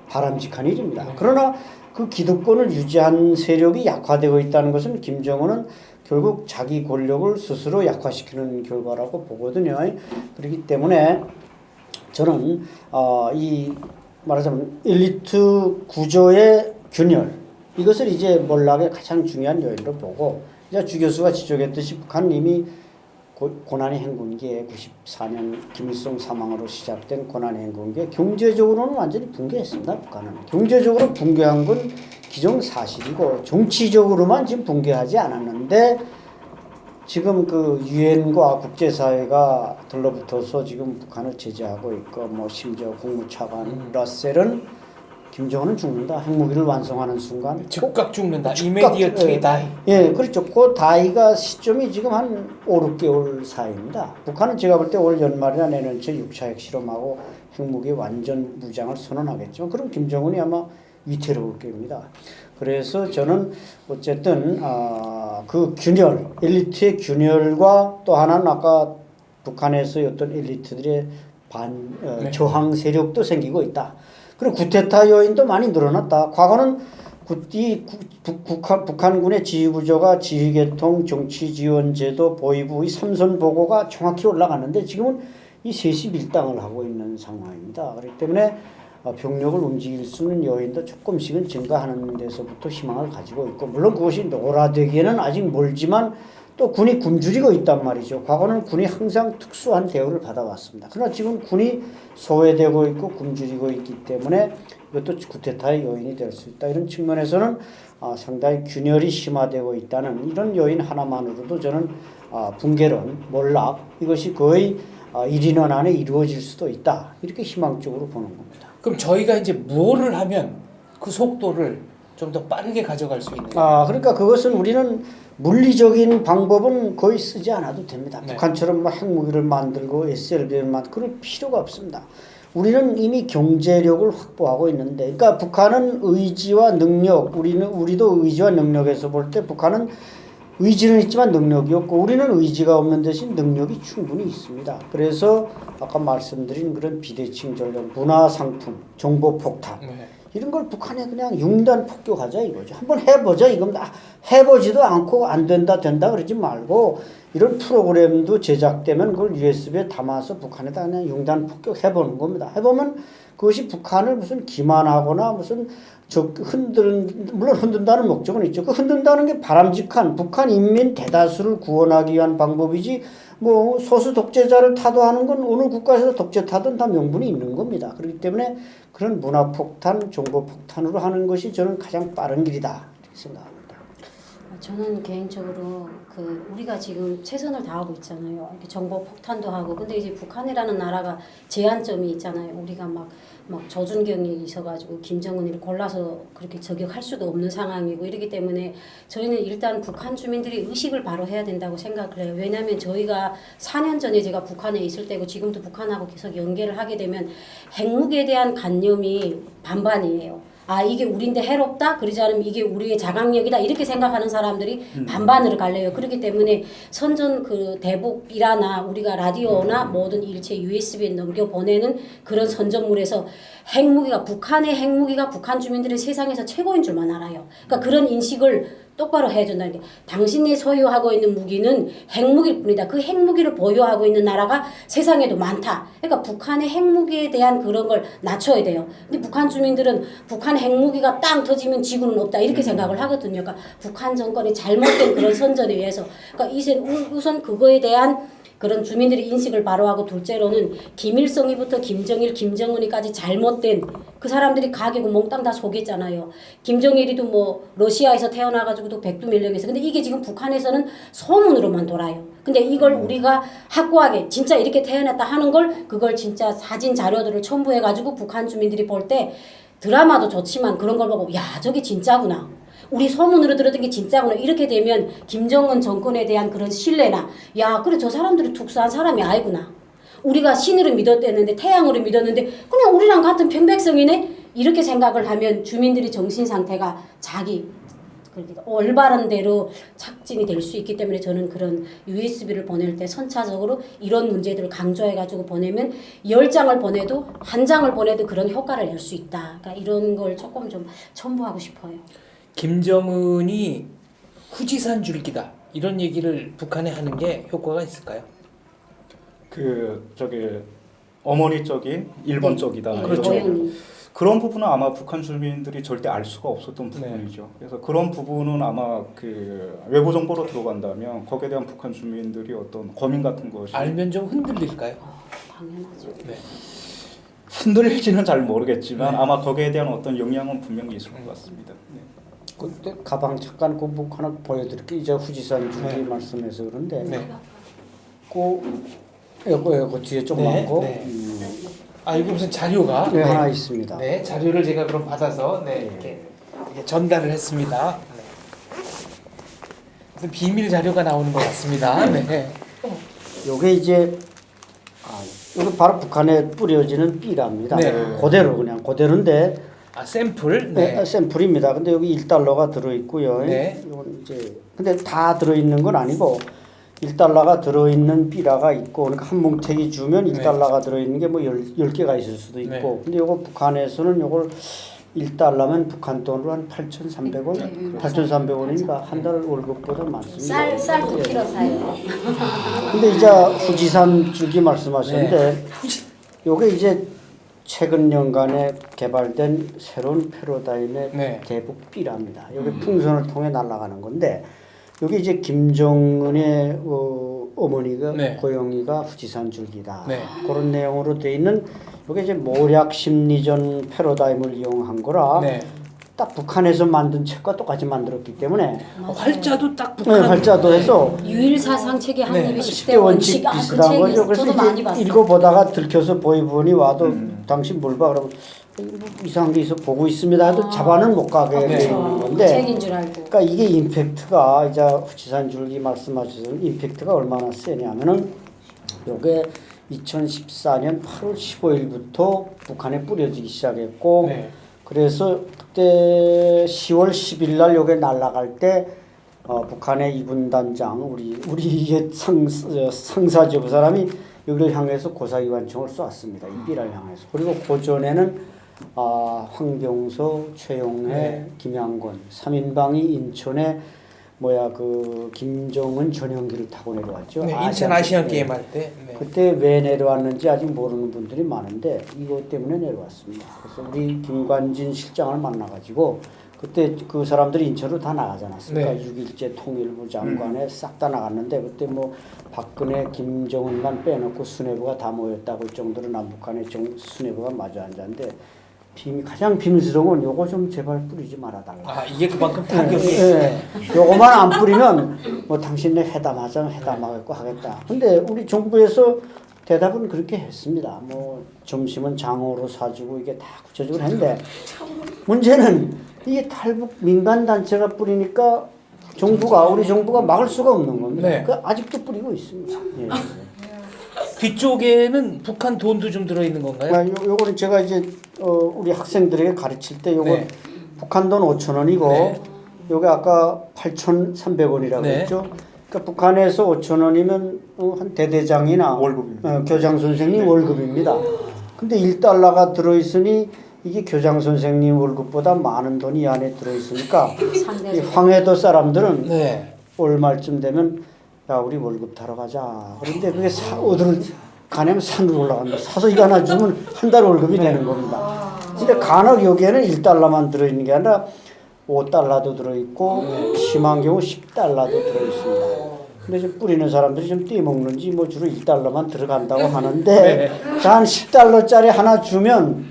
바람직한 일입니다. 그러나 그 기득권을 유지한 세력이 약화되고 있다는 것은 김정은은 결국 자기 권력을 스스로 약화시키는 결과라고 보거든요. 그렇기 때문에 저는 이 말하자면 엘리트 구조의 균열 이것을 이제 몰락의 가장 중요한 요인으로 보고 이제 주 교수가 지적했듯이 북한은 이미 고난의 행군기에 94년 김일성 사망으로 시작된 고난의 행군기에 경제적으로는 완전히 붕괴했습니다. 북한은 경제적으로 붕괴한 건 기정사실이고 정치적으로만 지금 붕괴하지 않았는데 지금 그 유엔과 국제사회가 들러붙어서 지금 북한을 제재하고 있고 뭐 심지어 국무차관 러셀은 김정은은 죽는다. 핵무기를 완성하는 순간 즉각 죽는다. 이미디어트리 다이. 예, 그렇죠. 그 다이가 시점이 지금 한 5, 6개월 사이입니다. 북한은 제가 볼 때 올 연말이나 내년 초 6차 핵실험하고 핵무기 완전 무장을 선언하겠지만 그럼 김정은이 아마 위태로울 겁니다. 그래서 저는 어쨌든 그 균열, 엘리트의 균열과 또 하나는 아까 북한에서 어떤 엘리트들의 저항 세력도 생기고 있다. 그리고 구테타 요인도 많이 늘어났다. 과거는 북한군의 지휘구조가 지휘계통, 정치지원제도, 보위부 이 삼선 보고가 정확히 올라갔는데 지금은 이 셋이 밀당을 하고 있는 상황입니다. 그렇기 때문에 병력을 움직일 수 있는 요인도 조금씩은 증가하는 데서부터 희망을 가지고 있고 물론 그것이 노라되기에는 아직 멀지만 또 군이 굶주리고 있단 말이죠. 과거는 군이 항상 특수한 대우를 받아왔습니다. 그러나 지금 군이 소외되고 있고 굶주리고 있기 때문에 이것도 쿠데타의 요인이 될 수 있다. 이런 측면에서는 상당히 균열이 심화되고 있다는 이런 요인 하나만으로도 저는 붕괴론, 몰락 이것이 거의 1인원 안에 이루어질 수도 있다. 이렇게 희망적으로 보는 겁니다. 그럼 저희가 이제 뭐를 하면 그 속도를 좀 더 빠르게 가져갈 수 있는? 그러니까 그것은 우리는 물리적인 방법은 거의 쓰지 않아도 됩니다. 네. 북한처럼 막 핵무기를 만들고 SLB를 만들고 그럴 필요가 없습니다. 우리는 이미 경제력을 확보하고 있는데, 그러니까 북한은 의지와 능력, 우리도 의지와 능력에서 볼 때 북한은 의지는 있지만 능력이 없고 우리는 의지가 없는 대신 능력이 충분히 있습니다. 그래서 아까 말씀드린 그런 비대칭 전략, 문화상품, 정보폭탄 네. 이런 걸 북한에 그냥 융단 폭격하자 이거죠. 한번 해보자 이겁니다. 해보지도 않고 안 된다 그러지 말고 이런 프로그램도 제작되면 그걸 USB에 담아서 북한에다 그냥 융단 폭격해보는 겁니다. 해보면 그것이 북한을 무슨 기만하거나 무슨 물론 흔든다는 목적은 있죠. 그 흔든다는 게 바람직한 북한 인민 대다수를 구원하기 위한 방법이지 뭐 소수 독재자를 타도하는 건 어느 국가에서 독재 타든 다 명분이 있는 겁니다. 그렇기 때문에 그런 문화폭탄, 정보폭탄으로 하는 것이 저는 가장 빠른 길이다 이렇게 생각합니다. 저는 개인적으로 우리가 지금 최선을 다하고 있잖아요. 이렇게 정보 폭탄도 하고. 근데 이제 북한이라는 나라가 제한점이 있잖아요. 우리가 막 조준경이 있어가지고 김정은이를 골라서 그렇게 저격할 수도 없는 상황이고 이러기 때문에 저희는 일단 북한 주민들이 의식을 바로 해야 된다고 생각을 해요. 왜냐하면 저희가 4년 전에 제가 북한에 있을 때고 지금도 북한하고 계속 연계를 하게 되면 핵무기에 대한 관념이 반반이에요. 이게 우리인데 해롭다? 그러지 않으면 이게 우리의 자강력이다? 이렇게 생각하는 사람들이 반반으로 갈려요. 그렇기 때문에 선전 대북이라나 우리가 라디오나 모든 일체 USB에 넘겨보내는 그런 선전물에서 북한의 핵무기가 북한 주민들의 세상에서 최고인 줄만 알아요. 그러니까 그런 인식을 똑바로 해준다는 게 당신이 소유하고 있는 무기는 핵무기일 뿐이다. 그 핵무기를 보유하고 있는 나라가 세상에도 많다. 그러니까 북한의 핵무기에 대한 그런 걸 낮춰야 돼요. 근데 북한 주민들은 북한 핵무기가 땅 터지면 지구는 없다 이렇게 생각을 하거든요. 그러니까 북한 정권이 잘못된 그런 선전에 의해서 그러니까 우선 그거에 대한 그런 주민들의 인식을 바로하고 둘째로는 김일성이부터 김정일, 김정은이까지 잘못된 그 사람들이 가계고 몽땅 다 속였잖아요. 김정일이도 뭐 러시아에서 태어나가지고도 백두밀령에서 근데 이게 지금 북한에서는 소문으로만 돌아요. 근데 이걸 우리가 확고하게 진짜 이렇게 태어났다 하는 걸 그걸 진짜 사진 자료들을 첨부해가지고 북한 주민들이 볼 때 드라마도 좋지만 그런 걸 보고 야 저게 진짜구나. 우리 소문으로 들었던 게 진짜구나. 이렇게 되면 김정은 정권에 대한 그런 신뢰나 야 그래 저 사람들이 특수한 사람이 아니구나. 우리가 신으로 믿었대는데 태양으로 믿었는데 그냥 우리랑 같은 평백성이네 이렇게 생각을 하면 주민들이 정신 상태가 자기 올바른 대로 착진이 될 수 있기 때문에 저는 그런 USB를 보낼 때 선차적으로 이런 문제들을 강조해가지고 보내면 10장을 보내도 한 장을 보내도 그런 효과를 낼 수 있다. 그러니까 이런 걸 조금 좀 첨부하고 싶어요. 김정은이 후지산 줄기다 이런 얘기를 북한에 하는 게 효과가 있을까요? 어머니 쪽이 일본 쪽이다. 네, 그렇죠. 그런 부분은 아마 북한 주민들이 절대 알 수가 없었던 부분이죠. 그래서 그런 부분은 아마 외부 정보로 들어간다면 거기에 대한 북한 주민들이 어떤 고민 같은 것이 알면 좀 흔들릴까요? 당연하죠. 네. 흔들릴지는 잘 모르겠지만 네. 아마 거기에 대한 어떤 영향은 분명히 있을 것 같습니다. 네. 그때 가방 잠깐 그 뭐 하나 보여드릴게요. 이제 후지산 줄기 네. 말씀해서 그런데 네. 그 뒤에 조그만 거 네. 아 이거 무슨 자료가 네, 하나 있습니다. 네, 자료를 제가 그럼 받아서 이렇게 전달을 했습니다. 네. 무슨 비밀 자료가 나오는 것 같습니다. 네. 요게 이제 이거 바로 북한에 뿌려지는 삐랍니다. 네. 그대로인데 아 샘플. 네. 샘플입니다. 근데 여기 1달러가 들어 있고요. 네. 이건 이제 근데 다 들어 있는 건 아니고 1달러가 들어 있는 삐라가 있고 그러니까 한 뭉태기 주면 1달러가 들어 있는 게 뭐 10개가 있을 수도 있고. 네. 근데 요거 북한에서는 요걸 1달러면 북한 돈으로 한 8,300원, 8,300원이니까 한 달 월급보다 많습니다. 쌀 9kg 사요. 근데 이제 후지산 줄기 말씀하셨는데 요게 이제 최근 년간에 개발된 새로운 패러다임의 네. 대북 삐랍니다. 요게 풍선을 통해 날아가는 건데 여기 이제 김정은의 어머니가 네. 고영이가 후지산 줄기다. 네. 그런 내용으로 돼 있는 이게 이제 모략 심리전 패러다임을 이용한 거라 네. 딱 북한에서 만든 책과 똑같이 만들었기 때문에 활자도 딱 북한. 네, 활자도 해서 유일사상 책이 한 네. 입에 10대 10대 원칙 원칙 그 비슷한 책이 거죠. 있어요. 그래서 저도 많이 이제 봤어요. 읽어보다가 들켜서 보이분이 와도 당신 뭘 봐? 그러면 이상한 게 있어 보고 있습니다. 해도 잡아는 못 가게 네. 되어 있는 건데 책인 줄 알고. 그러니까 이게 임팩트가 이제 후지산 줄기 말씀하셨던 임팩트가 얼마나 세냐면은 요게 2014년 8월 15일부터 북한에 뿌려지기 시작했고 네. 그래서 그때 10월 10일 날 요게 날아갈 때 북한의 이군단장 우리 이게 상사죠. 그 사람이 여기를 향해서 고사기관총을 쏘았습니다. 이 삐라를 향해서. 그리고 그 전에는 황병서, 최용해, 네. 김양권 3인방이 인천에 김정은 전용기를 타고 내려왔죠. 네, 인천 아시안 네. 게임 할 때. 네. 그때 왜 내려왔는지 아직 모르는 분들이 많은데 이것 때문에 내려왔습니다. 그래서 우리 김관진 실장을 만나가지고 그때 그 사람들이 인천으로 다 나가지 않았습니까? 네. 6.1제 통일부 장관에 싹 다 나갔는데 그때 뭐 박근혜, 김정은만 빼놓고 수뇌부가 다 모였다고 할 정도로 남북한의 수뇌부가 마주 앉았는데 가장 비밀스러운 건 요거 좀 제발 뿌리지 말아달라. 아 이게 그만큼 타격이. 요거만 안 뿌리면 뭐 당신네 회담하자면 회담하겠고 하겠다. 근데 우리 정부에서 대답은 그렇게 했습니다. 뭐 점심은 장어로 사주고 이게 다 구체적으로 했는데 문제는 이게 탈북 민간 단체가 뿌리니까 우리 정부가 막을 수가 없는 겁니다. 네. 그 아직도 뿌리고 있습니다. 예. 뒤쪽에는 북한 돈도 좀 들어 있는 건가요? 요거는 제가 이제 우리 학생들에게 가르칠 때 요거 네. 북한 돈 5,000원이고 네. 요게 아까 8,300원이라고 네. 했죠. 그러니까 북한에서 5,000원이면 한 대대장이나 월급입니다. 교장 선생님 월급입니다. 근데 1달러가 들어 있으니 이게 교장 선생님 월급보다 많은 돈이 이 안에 들어 있으니까 이 황해도 사람들은 네. 올 말쯤 되면 야 우리 월급 타러 가자. 그런데 그게 어디로 가냐면 산으로 올라간다. 사서 이거 하나 주면 한 달 월급이 되는 겁니다. 근데 간혹 여기에는 1달러만 들어있는 게 아니라 5달러도 들어있고 심한 경우 10달러도 들어있습니다. 근데 좀 뿌리는 사람들이 좀 떼먹는지 뭐 주로 1달러만 들어간다고 하는데 한 10달러짜리 하나 주면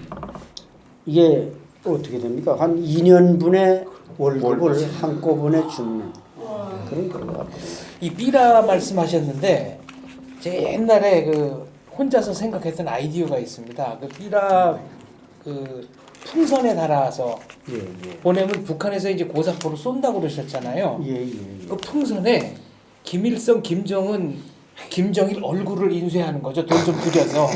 이게 어떻게 됩니까? 한 2년분의 월급을 한꺼번에 주는 그런 것 같아요. 이 삐라 말씀하셨는데 제가 옛날에 혼자서 생각했던 아이디어가 있습니다. 그 삐라 풍선에 달아서 보내면 북한에서 이제 고사포로 쏜다고 그러셨잖아요. 그 풍선에 김일성, 김정은 김정일 얼굴을 인쇄하는 거죠. 돈 좀 들여서.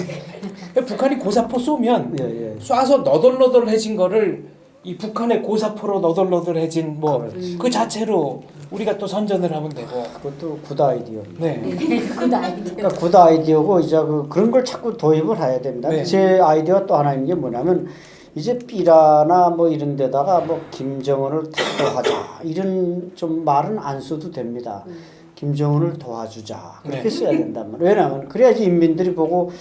북한이 고사포 쏘면 예, 예. 쏴서 너덜너덜해진 거를 이 북한의 고사포로 너덜너덜해진 뭐 그 자체로 우리가 또 선전을 하면 되고. 그것도 굿 아이디어입니다. 네. 그 아이디어. 그러니까 굿 아이디어고 이제 그런 걸 자꾸 도입을 해야 됩니다. 네. 제 아이디어가 또 하나 있는 게 뭐냐면 이제 삐라나 뭐 이런 데다가 뭐 김정은을 도와자 이런 좀 말은 안 써도 됩니다. 김정은을 도와주자 그렇게 네. 써야 된단 말이에요. 왜냐하면 그래야지 인민들이 보고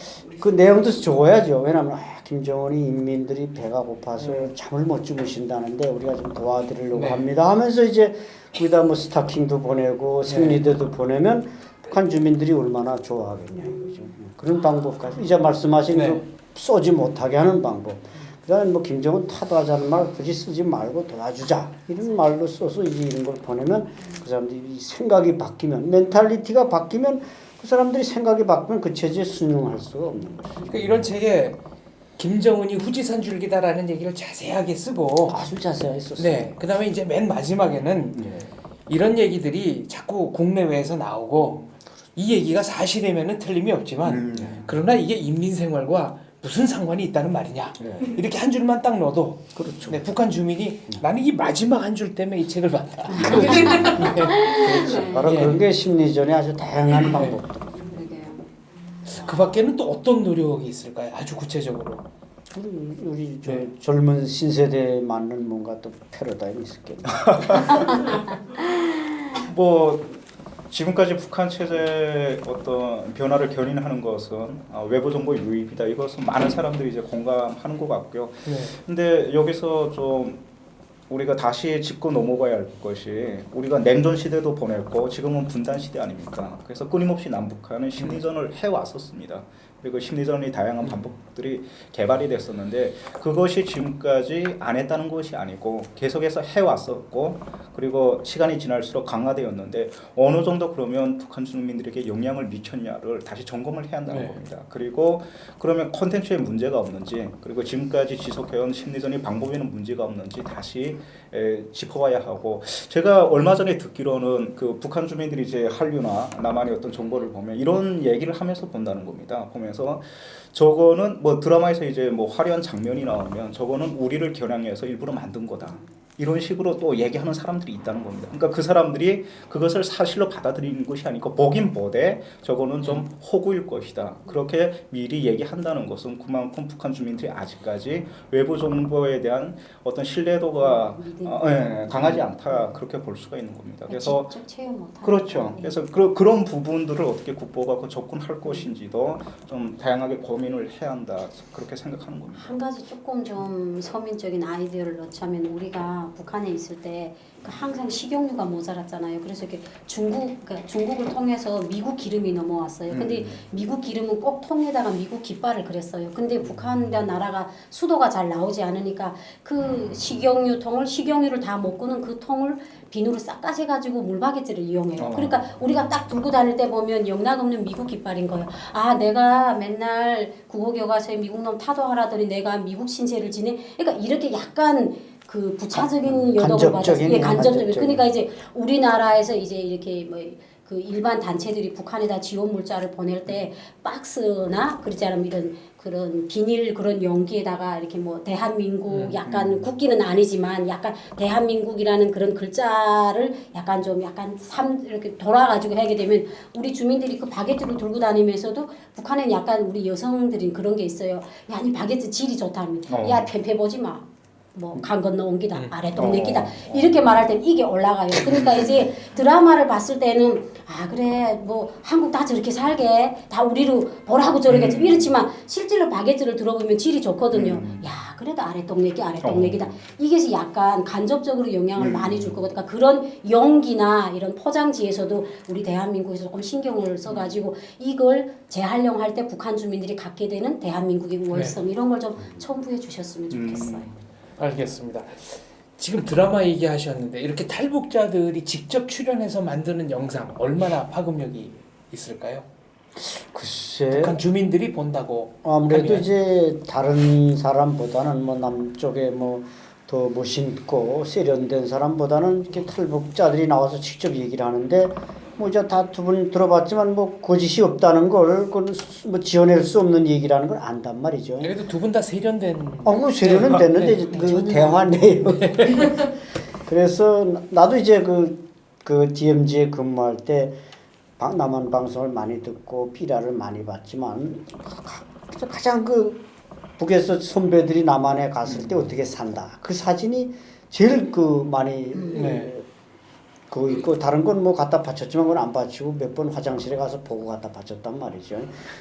그 내용도 적어야죠. 왜냐하면 김정은이 인민들이 배가 고파서 잠을 못 주무신다는데 우리가 좀 도와드리려고 네. 합니다 하면서 이제 거기다 뭐 스타킹도 보내고 생리대도 보내면 북한 주민들이 얼마나 좋아하겠냐 이거죠. 그런 방법까지 이제 말씀하신 네. 그 쏘지 못하게 하는 방법. 그다음에 뭐 김정은 타도하자는 말 굳이 쓰지 말고 도와주자 이런 말로 써서 이제 이런 걸 보내면 그 사람들이 생각이 바뀌면 멘탈리티가 바뀌면 그 사람들이 생각이 바뀌면 그 체제에 순응할 수가 없는 거죠. 그러니까 이런 책에 김정은이 후지산 줄기다라는 얘기를 자세하게 쓰고 아주 자세하게 썼어요. 네. 그다음에 이제 맨 마지막에는 네. 이런 얘기들이 자꾸 국내외에서 나오고 이 얘기가 사실이면은 틀림이 없지만 그러나 이게 인민 생활과 무슨 상관이 있다는 말이냐. 네. 이렇게 한 줄만 딱 넣어도 그렇죠. 네, 북한 주민이 나는 이 마지막 한 줄 때문에 이 책을 봤다. 그렇죠. 바로 예. 그런 게 심리전의 아주 다양한 방법들. 그러게요. 그 밖에는 또 어떤 노력이 있을까요? 아주 구체적으로. 우리 저 네. 젊은 신세대에 맞는 뭔가 또 패러다임이 있었겠네요. 뭐 지금까지 북한 체제 어떤 변화를 견인하는 것은 외부 정보 유입이다. 이것은 많은 사람들이 이제 공감하는 것 같고요. 네. 근데 여기서 좀 우리가 다시 짚고 넘어가야 할 것이 우리가 냉전 시대도 보냈고 지금은 분단 시대 아닙니까? 그래서 끊임없이 남북한은 심리전을 해왔었습니다. 그리고 심리전의 다양한 방법들이 개발이 됐었는데 그것이 지금까지 안 했다는 것이 아니고 계속해서 해왔었고 그리고 시간이 지날수록 강화되었는데 어느 정도 그러면 북한 주민들에게 영향을 미쳤냐를 다시 점검을 해야 한다는 네. 겁니다. 그리고 그러면 콘텐츠에 문제가 없는지 그리고 지금까지 지속해온 심리전의 방법에는 문제가 없는지 다시 짚어봐야 하고 제가 얼마 전에 듣기로는 그 북한 주민들이 이제 한류나 남한의 어떤 정보를 보면 이런 얘기를 하면서 본다는 겁니다. 보면서 저거는 뭐 드라마에서 이제 뭐 화려한 장면이 나오면 저거는 우리를 겨냥해서 일부러 만든 거다. 이런 식으로 또 얘기하는 사람들이 있다는 겁니다. 그러니까 그 사람들이 그것을 사실로 받아들이는 것이 아니고 보긴 보되 저거는 좀 호구일 것이다. 그렇게 미리 얘기한다는 것은 그만큼 북한 주민들이 아직까지 외부 정보에 대한 어떤 신뢰도가 강하지 않다. 그렇게 볼 수가 있는 겁니다. 그래서 직접 체험 못하는 그렇죠. 그래서 그런 부분들을 어떻게 극복하고 접근할 것인지도 좀 다양하게 고민을 해야 한다. 그렇게 생각하는 겁니다. 한 가지 조금 좀 서민적인 아이디어를 넣자면 우리가 북한에 있을 때 항상 식용유가 모자랐잖아요. 그래서 이렇게 중국을 통해서 미국 기름이 넘어왔어요. 근데 미국 기름은 꼭 통에다가 미국 깃발을 그렸어요. 근데 북한이라는 나라가 수도가 잘 나오지 않으니까 그 식용유를 다 먹고는 그 통을 비누로 싹 까셔가지고 물바게트를 이용해요. 그러니까 우리가 딱 들고 다닐 때 보면 영락없는 미국 깃발인 거예요. 아, 내가 맨날 국어교과서에 미국 놈 타도하라더니 내가 미국 신세를 지내. 그러니까 이렇게 약간 그 부차적인 여덕을 받았어요. 예, 간접적인. 그러니까 이제 우리나라에서 이제 이렇게 뭐 그 일반 단체들이 북한에다 지원 물자를 보낼 때 박스나 그렇지 않으면 이런 그런 비닐 그런 용기에다가 이렇게 뭐 대한민국 약간 국기는 아니지만 약간 대한민국이라는 그런 글자를 약간 이렇게 돌아가지고 하게 되면 우리 주민들이 그 바게트를 들고 다니면서도 북한에는 약간 우리 여성들이 그런 게 있어요. 야, 이 바게트 질이 좋다면 야, 펜페 보지 마. 뭐 강 건너 옮기다 아래 동네기다 이렇게 말할 때는 이게 올라가요. 그러니까 이제 드라마를 봤을 때는 아 그래 뭐 한국 다 저렇게 살게 다 우리로 보라고 저러겠지 이렇지만 실제로 바게트를 들어보면 질이 좋거든요. 야 그래도 아래 동네기다 이게 약간 간접적으로 영향을 많이 줄 거거든요. 그러니까 그런 용기나 이런 포장지에서도 우리 대한민국에서 조금 신경을 써가지고 이걸 재활용할 때 북한 주민들이 갖게 되는 대한민국의 우월성 이런 걸 좀 첨부해 주셨으면 좋겠어요. 알겠습니다. 지금 드라마 얘기하셨는데 이렇게 탈북자들이 직접 출연해서 만드는 영상 얼마나 파급력이 있을까요? 글쎄 북한 주민들이 본다고 아무래도 하면. 이제 다른 사람보다는 뭐 남쪽에 뭐 더 멋있고 세련된 사람보다는 이렇게 탈북자들이 나와서 직접 얘기를 하는데 뭐 이제 다 두 분 들어봤지만 뭐 거짓이 없다는 걸 그건 뭐 지어낼 수 없는 얘기라는 걸 안단 말이죠. 그래도 두 분 다 세련된. 그 세련은 됐는데 이제 그 대화 내용. 그래서 나도 이제 그 DMZ에 근무할 때 남한 방송을 많이 듣고 비라를 많이 봤지만 가장 그 북에서 선배들이 남한에 갔을 때 어떻게 산다. 그 사진이 제일 그 많이 그거 있고 다른 건 뭐 갖다 바쳤지만 그건 안 바치고 몇 번 화장실에 가서 보고 갖다 바쳤단 말이죠.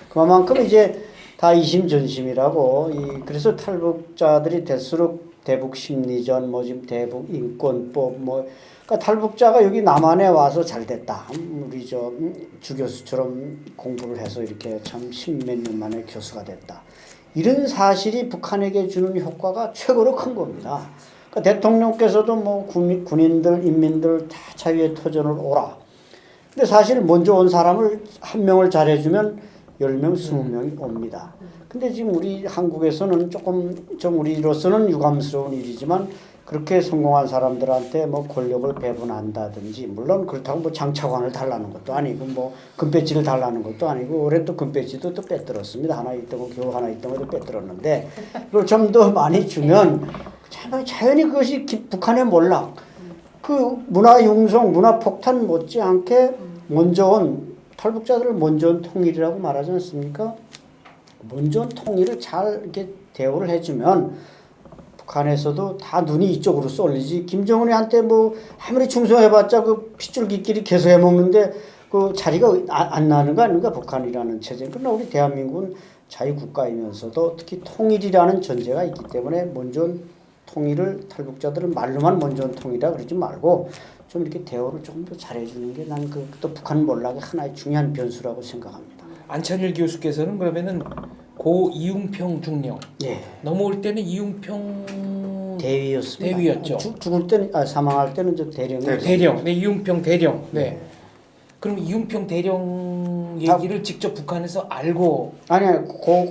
그만큼 이제 다 이심전심이라고 그래서 탈북자들이 될수록 대북 심리전 뭐 지금 대북 인권법 뭐 그러니까 탈북자가 여기 남한에 와서 잘 됐다. 우리 주 교수처럼 공부를 해서 이렇게 참 십몇 년 만에 교수가 됐다. 이런 사실이 북한에게 주는 효과가 최고로 큰 겁니다. 그러니까 대통령께서도 뭐 군인들, 인민들 다 자유의 터전을 오라. 근데 사실 먼저 온 사람을 한 명을 잘해주면 10명, 20명이 옵니다. 근데 지금 우리 한국에서는 좀 우리로서는 유감스러운 일이지만 그렇게 성공한 사람들한테 뭐 권력을 배분한다든지 물론 그렇다고 뭐 장차관을 달라는 것도 아니고 뭐 금배지를 달라는 것도 아니고 올해 또 금배지도 또 빼들었습니다. 하나 있던 거 겨우 하나 있던 것도 빼들었는데 그걸 좀 더 많이 주면 자연히 그것이 북한의 몰락 그 문화 융성 문화 폭탄 못지않게 먼저 온 탈북자들을 먼저 온 통일이라고 말하지 않습니까? 먼저 온 통일을 잘 이렇게 대우를 해주면 북한에서도 다 눈이 이쪽으로 쏠리지. 김정은이한테 뭐 아무리 충성해봤자 그 핏줄기끼리 계속 해먹는데 그 자리가 안 나는 거 아닙니까? 북한이라는 체제. 그러나 우리 대한민국은 자유국가이면서도 특히 통일이라는 전제가 있기 때문에 먼저 온 통일을 탈북자들은 말로만 먼저 온 통일이라 그러지 말고 좀 이렇게 대우를 조금 더 잘해주는 게 난 또 북한 몰락의 하나의 중요한 변수라고 생각합니다. 안찬일 교수께서는 그러면은 고 이웅평 중령 넘어올 때는 이웅평 대위였습니다. 대위였죠. 죽을 때는 사망할 때는 저 대령이었어요. 대령, 이웅평 대령. 그럼 이웅평 대령 얘기를 직접 북한에서 알고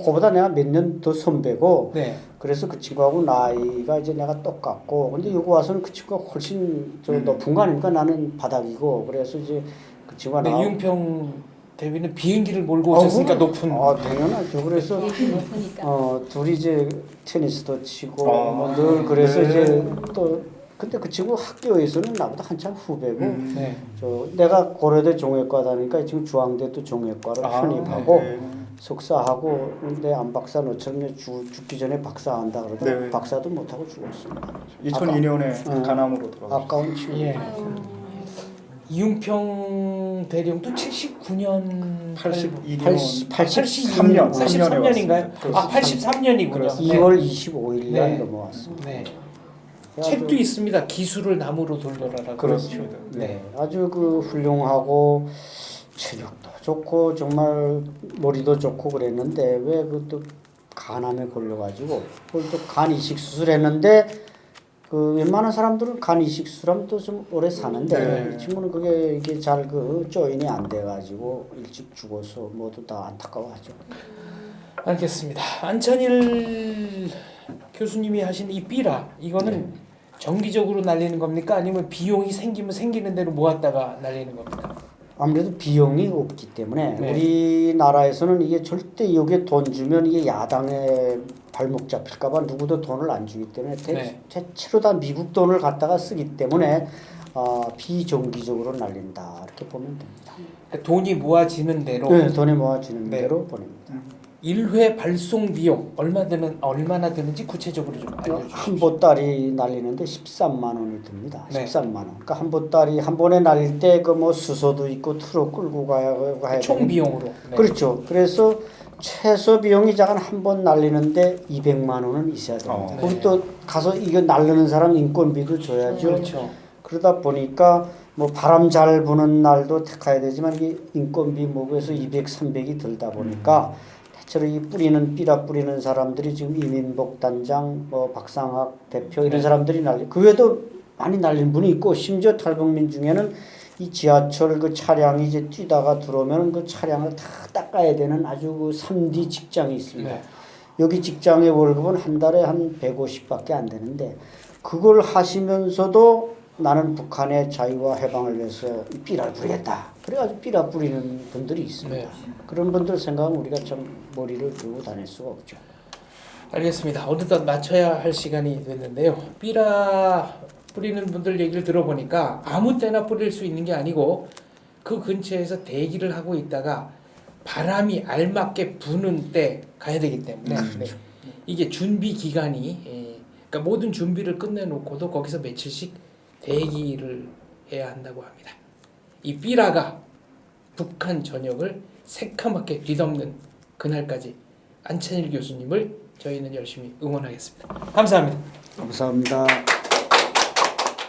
그보다 내가 몇 년 더 선배고 그래서 그 친구하고 나이가 이제 내가 똑같고 근데 여기 와서는 그 친구가 훨씬 높은 거 아닙니까? 나는 바닥이고 그래서 이제 그 친구가 이웅평 대위는 비행기를 몰고 오셨으니까 높은. 당연하죠. 그래서 둘이 이제 테니스도 치고 뭐 늘 그래서 이제 또 근데 그 친구 학교에서는 나보다 한참 후배고 내가 고려대 종회과 다니니까 지금 중앙대 종회과로 편입하고 석사하고 근데 안박사 너처럼 죽기 전에 박사한다 그러다 박사도 못하고 죽었습니다. 2002년에 간암으로 돌아가셨어요. 아까운 친구. 이웅평 대령도 79년 83년 83년인가요? 83년이군요. 2월 25일 날 넘어왔습니다. 책도 있습니다. 기술을 나무로 돌려라라고. 그렇습니다. 아주 그 훌륭하고 체력도 좋고 정말 머리도 좋고 그랬는데 왜 그것도 간암에 걸려가지고 그걸 또 간 이식 수술했는데 그 웬만한 사람들은 간 이식 수술하면 또 좀 오래 사는데 이 친구는 그게 이게 잘 그 조인이 안 돼가지고 일찍 죽어서 모두 다 안타까워하죠. 알겠습니다. 안찬일 교수님이 하신 이 삐라 이거는 정기적으로 날리는 겁니까? 아니면 비용이 생기면 생기는 대로 모았다가 날리는 겁니까? 아무래도 비용이 없기 때문에 우리나라에서는 이게 절대 여기에 돈 주면 이게 야당에 발목 잡힐까봐 누구도 돈을 안 주기 때문에 대체로 다 미국 돈을 갖다가 쓰기 때문에 비정기적으로 날린다 이렇게 보면 됩니다. 그러니까 돈이 모아지는 대로. 돈이 모아지는 대로 보냅니다. 1회 발송 비용 얼마나 드는지 구체적으로 좀 알려주세요. 한 보따리 날리는데 13만 원이 듭니다. 13만 원. 그러니까 한 보따리 한 번에 날릴 때 그 뭐 수소도 있고 트럭 끌고 가야 총 비용으로. 그렇죠. 그래서 최소 비용이 작은 한 번 날리는데 200만 원은 있어야 됩니다. 그리고 또 가서 이거 날르는 사람 인건비도 줘야죠. 그렇죠. 그러다 보니까 뭐 바람 잘 부는 날도 택해야 되지만 이게 인건비 뭐해서 200, 300이 들다 보니까 대체로 이 삐라 뿌리는 사람들이 지금 이민복 단장, 뭐 박상학 대표 이런 사람들이 그 외에도 많이 날린 분이 있고 심지어 탈북민 중에는 이 지하철 그 차량이 이제 뛰다가 들어오면 그 차량을 다 닦아야 되는 아주 그 3D 직장이 있습니다. 여기 직장의 월급은 한 달에 한 150밖에 안 되는데 그걸 하시면서도 나는 북한의 자유와 해방을 위해서 삐라를 부리겠다. 그래가지고 삐라 부리는 분들이 있습니다. 네. 그런 분들 생각은 우리가 참 머리를 두고 다닐 수가 없죠. 알겠습니다. 어느덧 맞춰야 할 시간이 됐는데요. 삐라 뿌리는 분들 얘기를 들어보니까 아무 때나 뿌릴 수 있는 게 아니고 그 근처에서 대기를 하고 있다가 바람이 알맞게 부는 때 가야 되기 때문에 네. 이게 준비 기간이 그러니까 모든 준비를 끝내놓고도 거기서 며칠씩 대기를 해야 한다고 합니다. 이 삐라가 북한 전역을 새카맣게 뒤덮는 그날까지 안찬일 교수님을 저희는 열심히 응원하겠습니다. 감사합니다. 감사합니다.